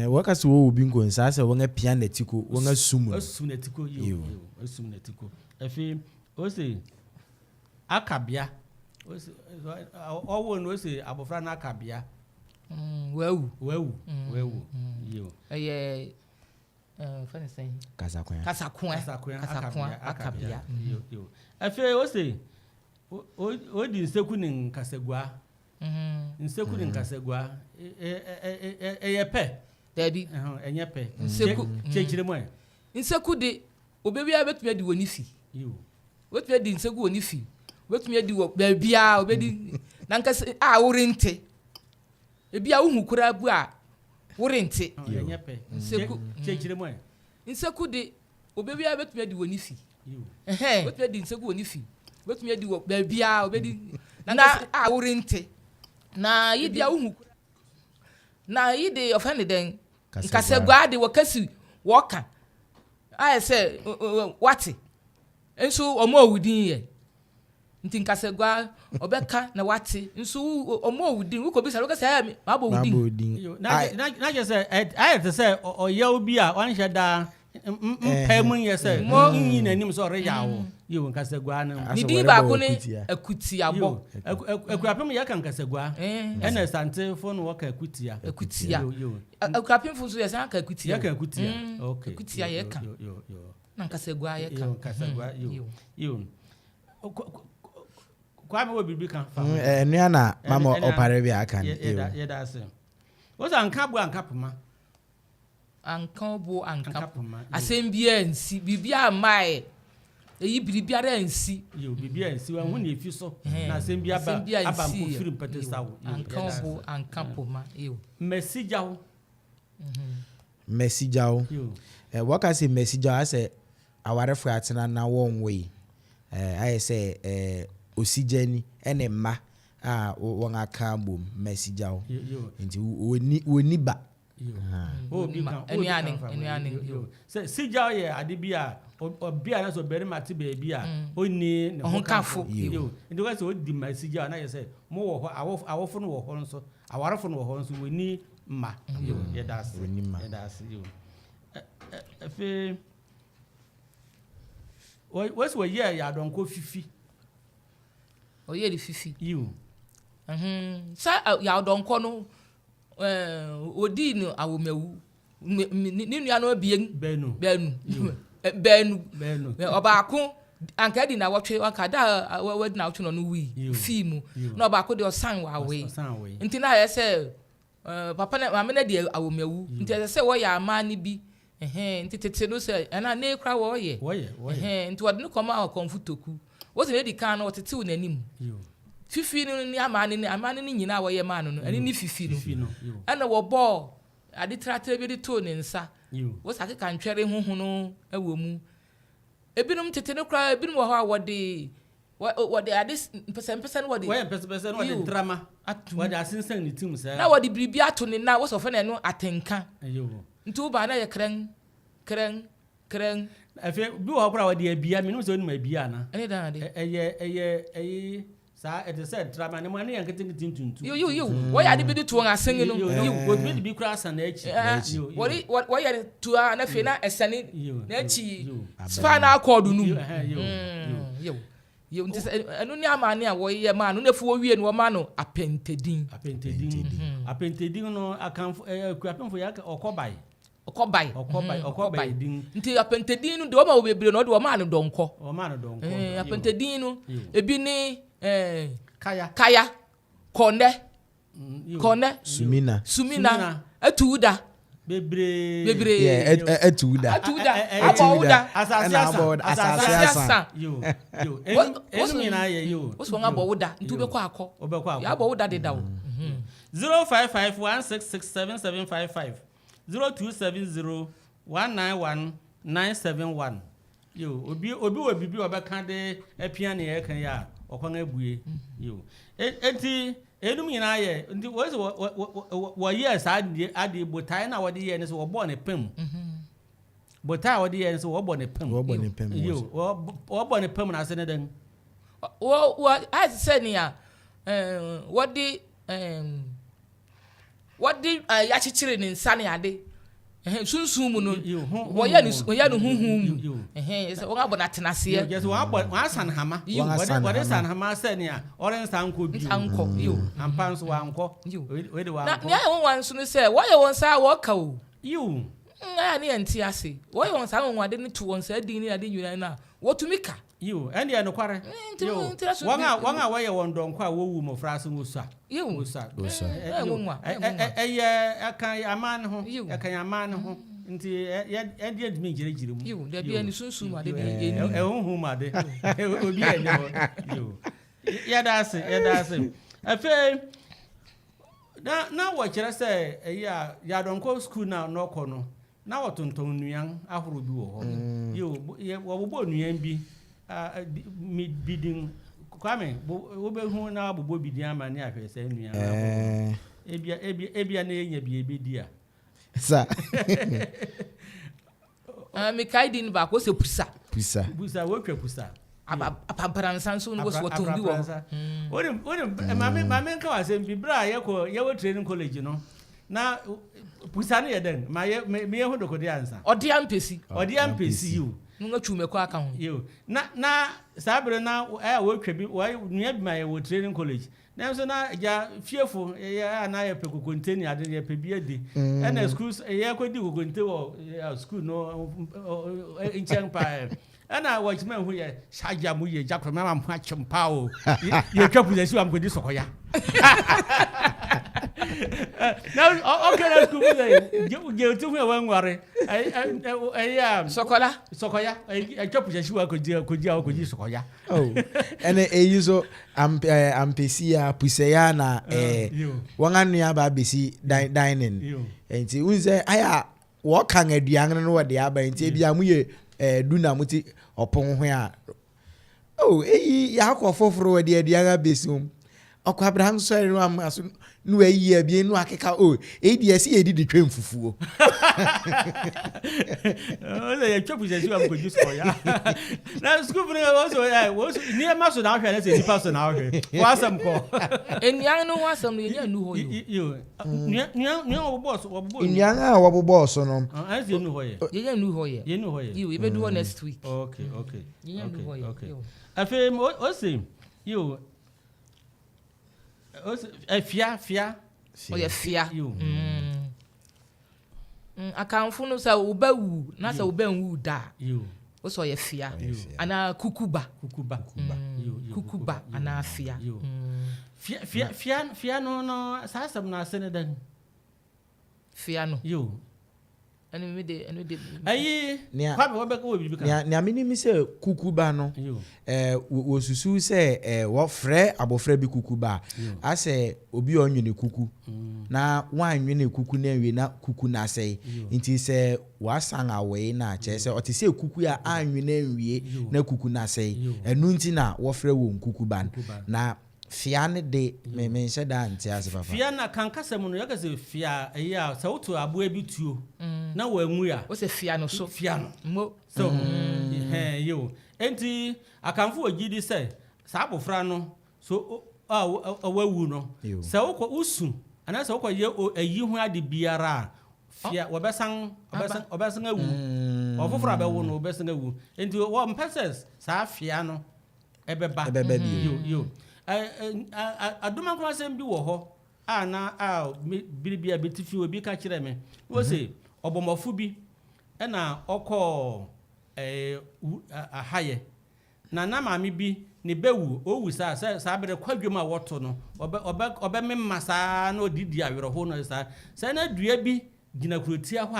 wakasi wo bi nkonsa ase wonga piano tiko wonga sumu netiko yo asum netiko efi o se akabia owo no se abofra na akabia wewu yo funny saying kasakwan akabia yo afi o se o di nseku ni nkasegwa nseku ni nkasegwa eyepe dabi enye pe nseku chechire mo nseku de obebi abetumi adi woni fi yo wetumi adi nseku woni fi wetumi adi wo baabia obedi nankase worente ebia wo hukura bu a worente enye pe nseku chechire mo nseku de obebi abetumi adi woni fi yo wetumi adi nseku woni fi wetumi adi wo baabia obedi nankase worente na yibia wo hukura na yide ofane den nkasegwa de wakasi woka ayese wati enso omo awudin ye nti nkasegwa obeka na wati nso omo awudin wo ko bisa lokasi ayami ma bo awudin na je se ayete se oya obi a onhye da mpamun ye se yin nanim so reyawo yo nkasegwa na didi ba ko ne akutia bo akuapem ya kan nkasegwa ena sante fo no waka akutia yo akuapem fo so ya san ka akutia okay akutia ye kan yo na nkasegwa ye kan nkasegwa yo kwa me wo bibi kan fa enua na mama opare bi aka ye da se wo san ka bu ankapoma ankambo ankapoma asembia nsi bibia mai eyi biribiara nsi yo bibia nsi wa hu na efi so na asembia aba mpofirim pete sawo ankambo ankapoma yo Messi Jao wakasi Messi Jao ase awarefo atena na won we ayese osijeni ene ma won aka bom Messi Jao nti woni ba eniane se sijao ye adibia obia na so bere mate beebi a oni ne honkafo yo ndi ka se odi ma sijao na ye se mo wo ho awofo no wo ho nso awarefo no wo ho nso woni ma yo ye das yo efe what's we ye ya don ko fifi oye di fifi yo Sa ya donko no odi no awomewu ni nua no bien benu obaako anka di na wotwe anka da wadi na wotwe no wi film na obaako de osan wa we nti na ye se papa na mama na di awomewu nti ye se wo ya amani bi nti tete no se na na ekra wo ye nti wadi no koma konfutoku wo se di kan no tete wo nanim fifi ni amani ni nyina wo ye man no ani ni fifi no ana wo bo ade tratra bi de to ne nsa wo sake kan twere huhu no ewo mu ebinum tete no kra ebinum wo ha wode ade pesen wode pesen wode drama wode asensan ni tim sa na wode biribi ato ne na wo so fa na no atenka ntu ba na ye kren afi bi wo kra wode abia me no so ni abia na ene dan ade eye sa it said drama ne mo ne yanketin tuntu yo wo ya de bi de to asen no wo bi de bi kra asan na echi wo ya de to na fe na esane na echi spinal cord nu yo nti enu ni amane a wo ye ma no na fu wo wie no ma no apentedin no akanfo kuapemfo ya okobai din nti apentedin no de o ma wo bebre no de o ma no donko apentedin no ebi ni kaya konde sumina atuda bebre atuda abawuda asasa yo enumina ye yo wo so ngabawuda ntu be kwa akọ ya abawuda de dawo 0551667755 0270191971 yo obi wo bibi obeka de apia ne ye kan ya okwan abue yo enti enum nyina ye ndi wo ye sa ade botai na wode ye ne so wo bo ne pem botai wode ye ne so wo bo ne pem yo wo bo ne pem na se ne den wo as say ne ya wode ya chichire ne nsa ne ade sunsun mu no wo ya no hunhum so wo ngabo na tenase ye yes wo asan hama wo san hama se ne a oren san ko bi anko yo ampanso wa anko we de wa anko na ya won wanso no se wo ye won sa wo ka o yo na ni anti ase wo ye won sa won ade ne to won sa din ni ade nyuna na wo tumi ka yo ende ya no kware yo wanga wo ye won donko a wo wu mo frase wo sa yo sa akan aman ho akan aman ho nti ende admi girigiri mu yo da bia ni sunsun ade bi hu ma de obi enye ho yo ya da se afa na wo kire se ya donko school na no ko no na wo tonton nuan ahoro bi wo ho yo wo bo nuan bi mi bidin kwame wo be hu na bobo bidin amane ahwese nuan ebia na enya bi ebedi a sa mi kaidin ba ko se pusa wo twa pusa apaparansan so no so to bi wo woni mame nka wasem bi bra ye wo training college no na pusa ne yeden ma ye me hu dokodi ansa odi ampesi you nunga chume kwa aka ho yo na sabre na wo twa bi wo nua bi ma ye wo training college na so na ja fiefo ya na ye pe kokonteni ade ye pe bi ade na schools ye ko di kokonte wo school no in champa ana wo chima hu ye shaja mu ye jakro ma ma chimpa o ye twa pu si am ko di sokoya now okay let's go je tu hu wa ngware sokoya twa pu si wa ko di sokoya oh ene eyizo ampesia puseya na wanganua ba besi dining enti unze aya wo kan aduan no wo de aba enti bia mu ye duna muti opon ho a oh eyi ya ko foforo wo de aduan abesum okwa Abraham so ere no aso no ayi abie no akeka oh edi esi edi de twem fufuo oh ya chopu je siwa ko just ko ya na school bring wo so ni ma so na hwe na se ni paso na hwe wasam ko enian no wasam no enya nu ho yo ni wo boss enian a wo boss no an se nu ho ye ye nu ho ye yo e be do next week okay ye nu ho ye afem o se yo Fia. Oh, yeah, fear. You. Akamfo no sa ubawu na sa ubanwu da. You. Also ye fear. Ana kukuba. Kukuba ana fear. Fia no sasam na senedan. Fear no. You. Ani me de Ayi, kwa me wabeka wo bibi ka. Nya minimi se kukuba no. Wo susu se wo frɛ abofra bi kukuba. Ase obi onwene kuku. Na wanwene kuku na wie na kuku na sei. Nti se wasan awe na che se o te se kuku ya anwene wie na kuku na sei. Enu nti na wo frɛ wo kukuba na fia ne de me nhyɛ da nti ase papa. Fia na kankasa mu no yakase fia eya sa woto abo abi tuo na wanwu ya. o se fia no so. Fia no. Mo. So yo. Enti akamfo ogidi se sa abofra no so wawu no. Sa wokɔ usu ana sa wokɔ ye ayi hu ade biara fia obesan awu. Ofofra abewu no obesan awu. Enti wo mpɛses sa fia no ebeba yo. Adoma kwa sem bi wo ho na biribia betifi obi ka kire me wo se obomofo bi na okọ ahaye na maame bi ne bewu owu sa bere kwadwom a woto no obe memma saa na odidi awere ho no sa na dua bi gina kurotia ho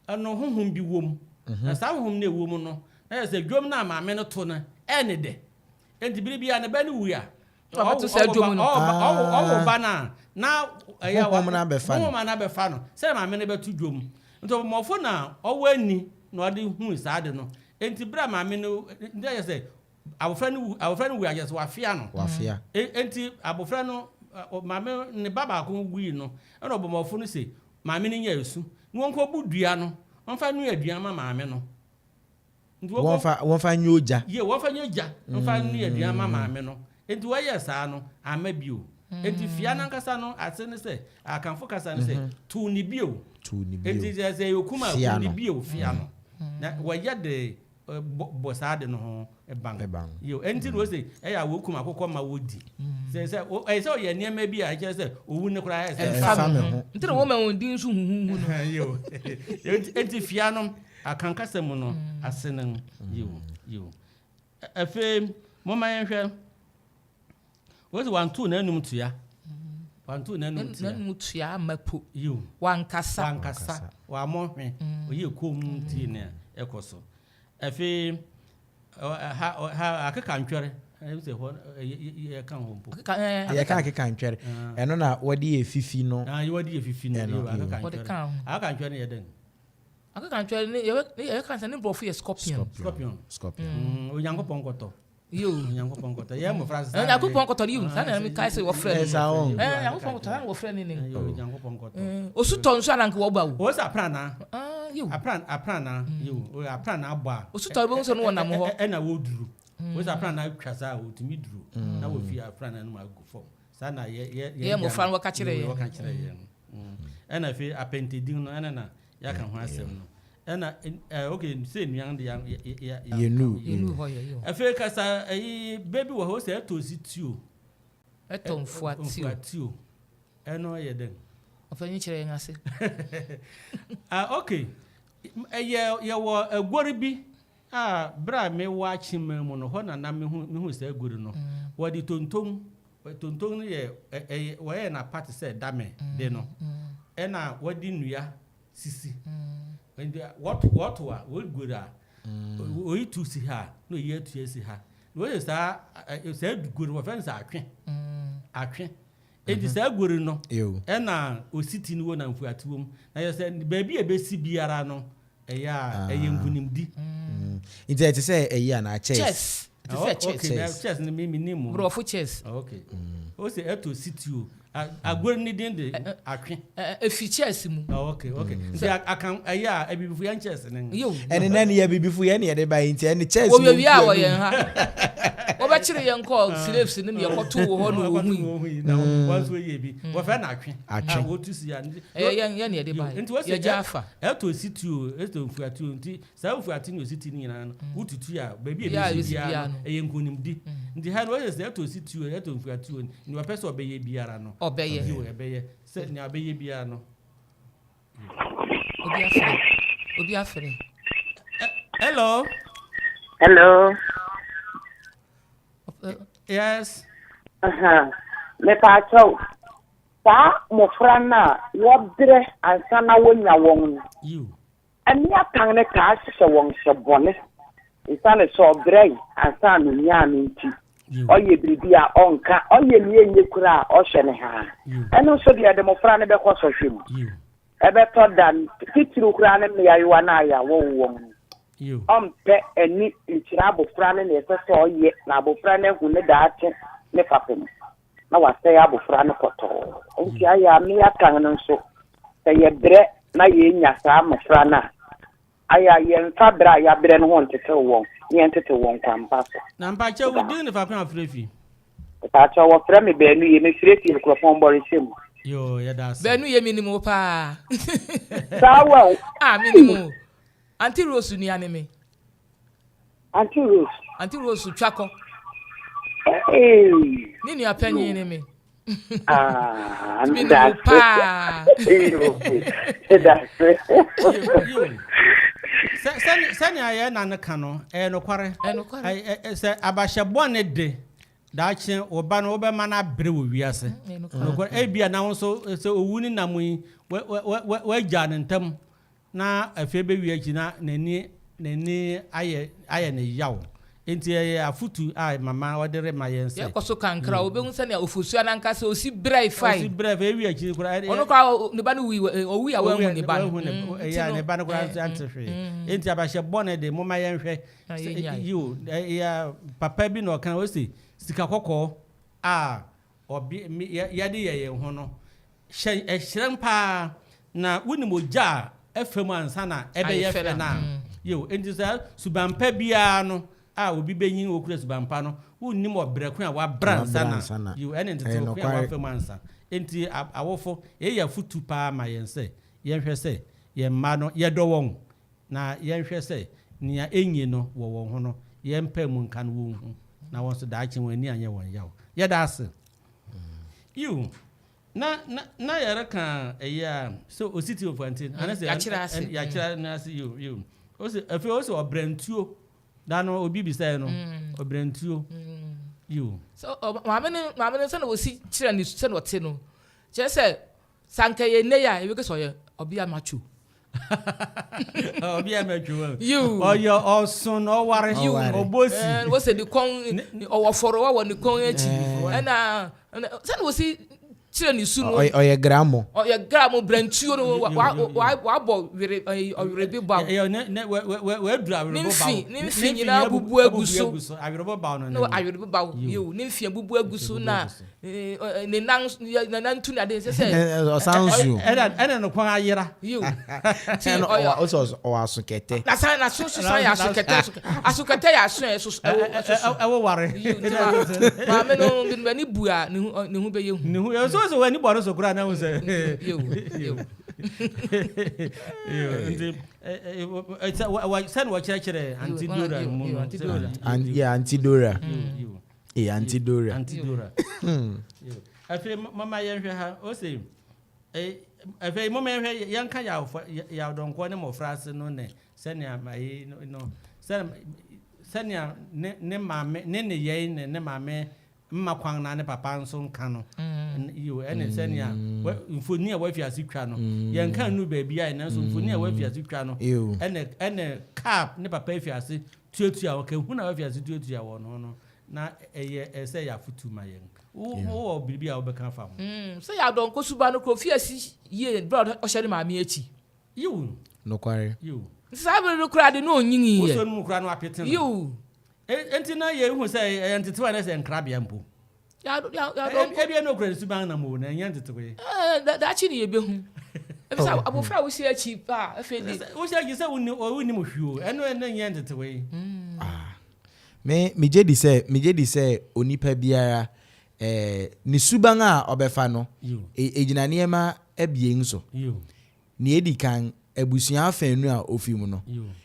a no honhom bi wom na sa honhom na ewom no na se dwom na maame no to no ene de enti biribia na be ne wu ya to se dwom no bana na ya wo na be fa no se maame ne betu dwom nto mofo na owani na odi hu saade no enti bra maame no ndey say abofra no wu ajes wafia no enti abofra no maame ne baba ko gui no na obomofo no say maame ne nya esu wonko budua no wonfa nu aduan ma maame no wonfa nyoja wonfa nyoja wonfa nu aduan ma maame no enti waye saa no amabio enti fia na nkasa no ase ne se akanfo kasa ne se tu ni bio enti ze yokuma ku ni bio fia no na waye de bosade no ho ebang yo enti no se ya wokuma akokọ ma wodi se o ye niam bi a je se owu ne kura ya se enti no wo ma won din su huhu no yo enti fia no akankasa mu no ase ne yo afi mo ma yenhwe what's 1 2 na enum tua 1 2 na enum tua mapo yo wankasa wa mohwe oye kom ti ne ekoso afi ha akeka ntwere se ho ye kan hompo ye kan akeka ntwere eno na wodi efifi no ye wodi efifi no akeka ntwere ye den akeka ntwere ne ye kan se ne brofo ye scorpion onyankopon koto yo onyankopon koto ye mo frase onyankopon koto you sa na me kai se wo frɛ onyankopon koto na wo frɛ ne onyankopon koto osuto nso ana nke wo ba wo o sa prana yo aprana yo o aprana agba osuto bo nso no wona mo ho na wo duru o sa aprana twasa o timi duru na wo fi aprana no ma go fo sa na ye mo fra wo ka kire ye na fi apentidin no na ya kan ho asem no na okay say nuan de ya yenu ho ye yo afi kasa baby wo ho say tozi tio etomfo atio eno ye den ofanyi kire ngase okay ye wo agori bi bra me wa chima mu no ho na me hu say agori no wo di tonton ye wo ye na party say dame de no na wo di nua sisi and what we go da we to see her no ye to see her no ye say go we fence atwe e di say go no e na ositi no na mfu atiwom na ye say baby e be si biara no e ya e ye nkunimdi ite te say e ya na chess chess ni me name bro for chess okay o say e to city o agor ni den de atwe efi chess mu okay nti akan aya abibifu yan chess nen ene na ne ya bibifu ye ne de ba nti ene chess wo wi a wo ye ha wo be chire yen call slaves nim ye koto wo ho no ohu na once we ye bi wo fa na atwe wo tu si ya yen ye de ba ye jafa eto situ eto mfuatu nti sa mfuatu no siti ni na wo tutu ya ba bi e bia e nkonimdi nti ha no yes eto situ eto mfuatu ni wa pese obeye biara no obeye se ni abeye biara no obi afre hello yes me pa cho sa mo frana wo dre ansa na wonya won you ani atan ne ka se won se bone isane so dre ansa no nya nti oye bibia onka oye mienye kura o hye ne ha eno so de mo frana be ko so hwem ebe to dan titiru kura ne me yayiwa na ya wo pe eni nchira abofra ne na ese so ye na abofra ne hu ne daate ne papem na wase abofra ne koto nti aya me akan no so se ye bre na ye nya sa amofra na aya ye nfa bra ya bre no ho ntete won ye ntete won kwampa so na mpa che wo din ne papem afrefi ta cha wo fra me be nu ye me frefi mikrofon bori sem yo ya das be nu ye minimo pa sawa minimo Auntie Rose ni anime. Auntie Rose twako. Ni ni apenye ni me. That's pa. Sani aye na ne kano no kware. Se abahye bone de daache oba no oba mana bre wo wiase. No kware bia na won so owuni na mu we gya ne ntam na afebe wi akina nani aye ne yawo enti afutu mama odere mayense ye koso kankra obehu se na ofosu ananka se osi brai fai osi brai fe wi akina kura ono kwa ne ba no wi owi awu ne ba ya ne ba no kura antehwe enti abahye bone de moma yenhwe you ya papa bi no kan osi sika kokko obi ya de ye ho no hye na woni moja FM ansana ebe ye fe na yo enti sa subampa bia no obi benyin okura subampa no wonni mo breku a wa bransana yo ene enti okura wa FM ansa enti awofo ya futu pa ma yense yenhwe se ye ma no ye do won na yenhwe se nia enyi no wo won ho no ye mpa mu nkan wo hu na won so daache won ani anye won yawo ye da ase you na yara kan so ositi ofantin anase ya kira na se you afi o so obrantuo da no obi bisai no obrantuo you so maame se na osi kira ni se no te no je se sanka ye ne ya e we ke so ye obi amachu obi amachu you oyo osun o ware you obosi wo se di kon owoforo wo ni kon echi na se na osi chire ni su no oye gramo brantuo no wa bo were bi ba we dura we ni fi nyina bubu aguso awirebo ba no no awirebo ba you ni fi bubu aguso na ne nan tu na de se osansu ene no kwan ayira you o asukete na so ya asukete ya so ewo ware ma me no ni bua ne hu be ye hu so wani boro so kura na wo se yo sen wa kire antidora antidora afi mama yenhwe ha o se afi mama yenhwe yanka ya donko ne mo frase no ne senia mai no senia ne mame ne ye ne mame mma kwan na ne papa nso nka no you ene senia mfoni a wafiase twa no ye nka nu ba bia na nso mfoni a wafiase twa no ene cap ne papa afiase tuatua ka hu na wafiase tuatua wo no na eye ese ya futu ma yen wo bibia wo be kan fa ho se ya don ko suba no ko fiase ye brother o hye ma me echi you no kware you sabe no kura de no nyinyi ye wo so no kura no apete you enti na ye hu say entete na say nkrabia mpo ya bia no kura suban na mo na entete we da chi ni ye be hu e bisa abofra wo si achi pa afedi wo si achi say woni mo hwio eno entete we me je di say onipa biara ni subanga obefa no ejina niema ebie nso ni edi kan abusua afanu a ofimu no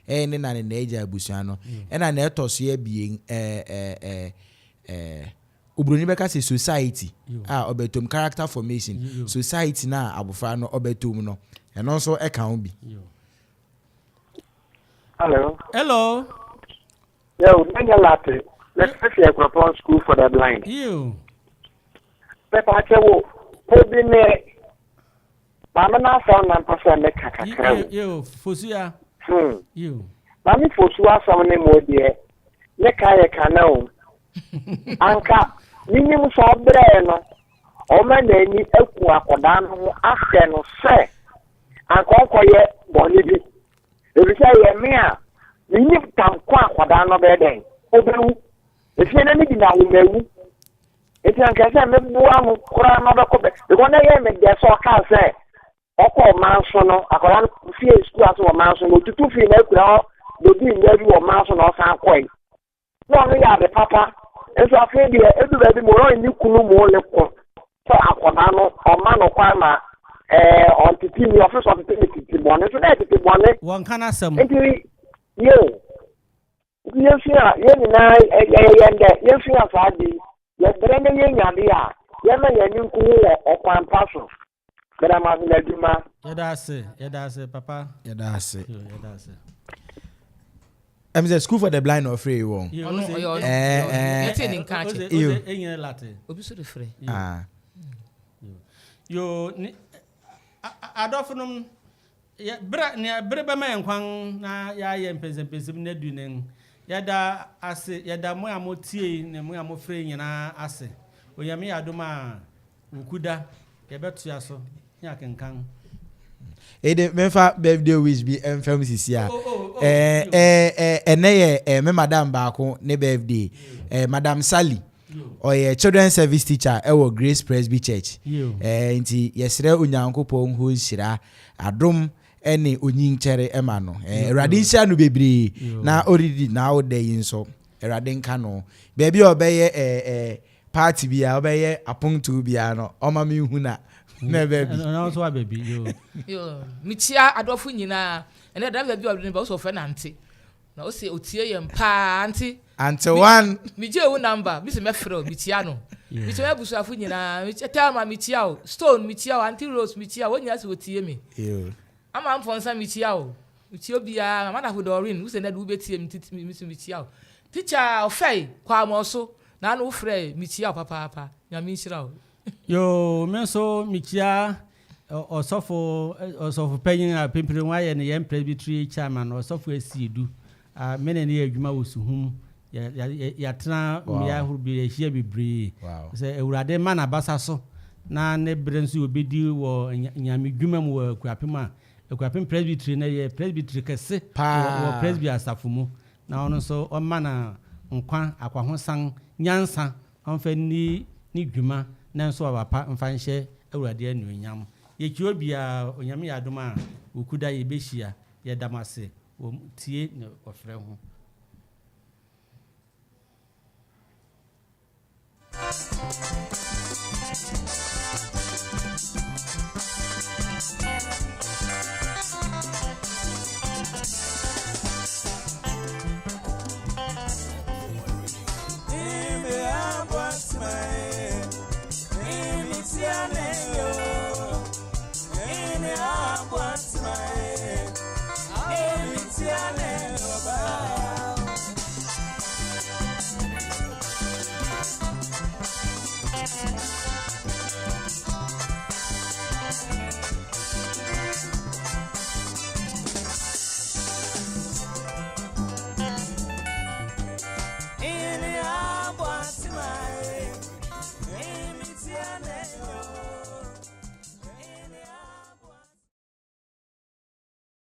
ne na ne eja abusua no na na etoso ebie obroni beka say society obetom character formation society na abofra no obetom no eno nso e kan obi. Hello. Yo, Daniel Latte. Let's say a proposed school for the blind. Papa Chewo, Pobine, Mamma found and person the Kaka. You, Fosia. You. Mammy Fosua, some name more dear. Lekaya canoe. Anka, minimum for Breno. O man, they need a quacodan after no say. And conquer Bonnie. If you say, Mia, we need to quacodan no bedding. Oberu. If you need to it's an question, maybe one cry another copy. The one I make their so can say, Oko Manson, I can see a school to a mansion, to 2 female now, they didn't let you a mansion or some coin. No, we are the papa, and so I feel everybody more in you could more left. So Aquadano or man or Quama on the team office of the one, so that's the one can ask some. You. Yes, yeah, yes, yeah, yes, Brenda Yandia, Yama Yanuku or Quan Passo. But I'm having a duma. Yadase, Papa. Yadase. I'm the school for the blind or free one. You Adolphinum Breba and Quang na ya pesim neduning. Yada ase yada mo amotie ne mo amofre nyina ase oyame adoma ukuda yebeto yaso nya kenkan ede mefa birthday wish bi enfam sisia eneye me madam baako ne birthday madam Sally oye children service teacher ewo Grace Presby Church nti yesre onyankopon ho hira adom ene onyinchere ema no erade nsia no bebre na already na o dey nso erade nka no baby obeye party bia obeye aponto bia no oma me hu na baby na so baby yo mitia adofo nyina ene da baby obde ba so fe na ante na o se otie yem pa ante one mije wo number mi se me frɛ mitia no mitia abusuafo nyina mitia ma mitia o Stone mitia o Auntie Rose mitia wo nyina se otie me yo ama mfonsa mitia o mitia bia mama na hodorin wo se na do betie mitia o teacher ofai kwa amoso na no frɛ mitia papa nya mi nhira o yo menso mitia osofo panyin a pempire wa ye ne yem presbytery chairman osofo asiedu mene ne adwuma wosuhum ya tena ya hurbi ehia bibre se ewurade ma na basa so na ne brensu obedi wo nyame dwuma mu wa akuapem presbytery na ye presbytery kese wo presby asafumu na ono so o ma na nkwa akwahosan nyansa onfa ni dwuma na so abapa mfa nhye ewurade anuonyam ye ki obia onyame yadoma okuda ye behia ye damase wo tie ne ofre ho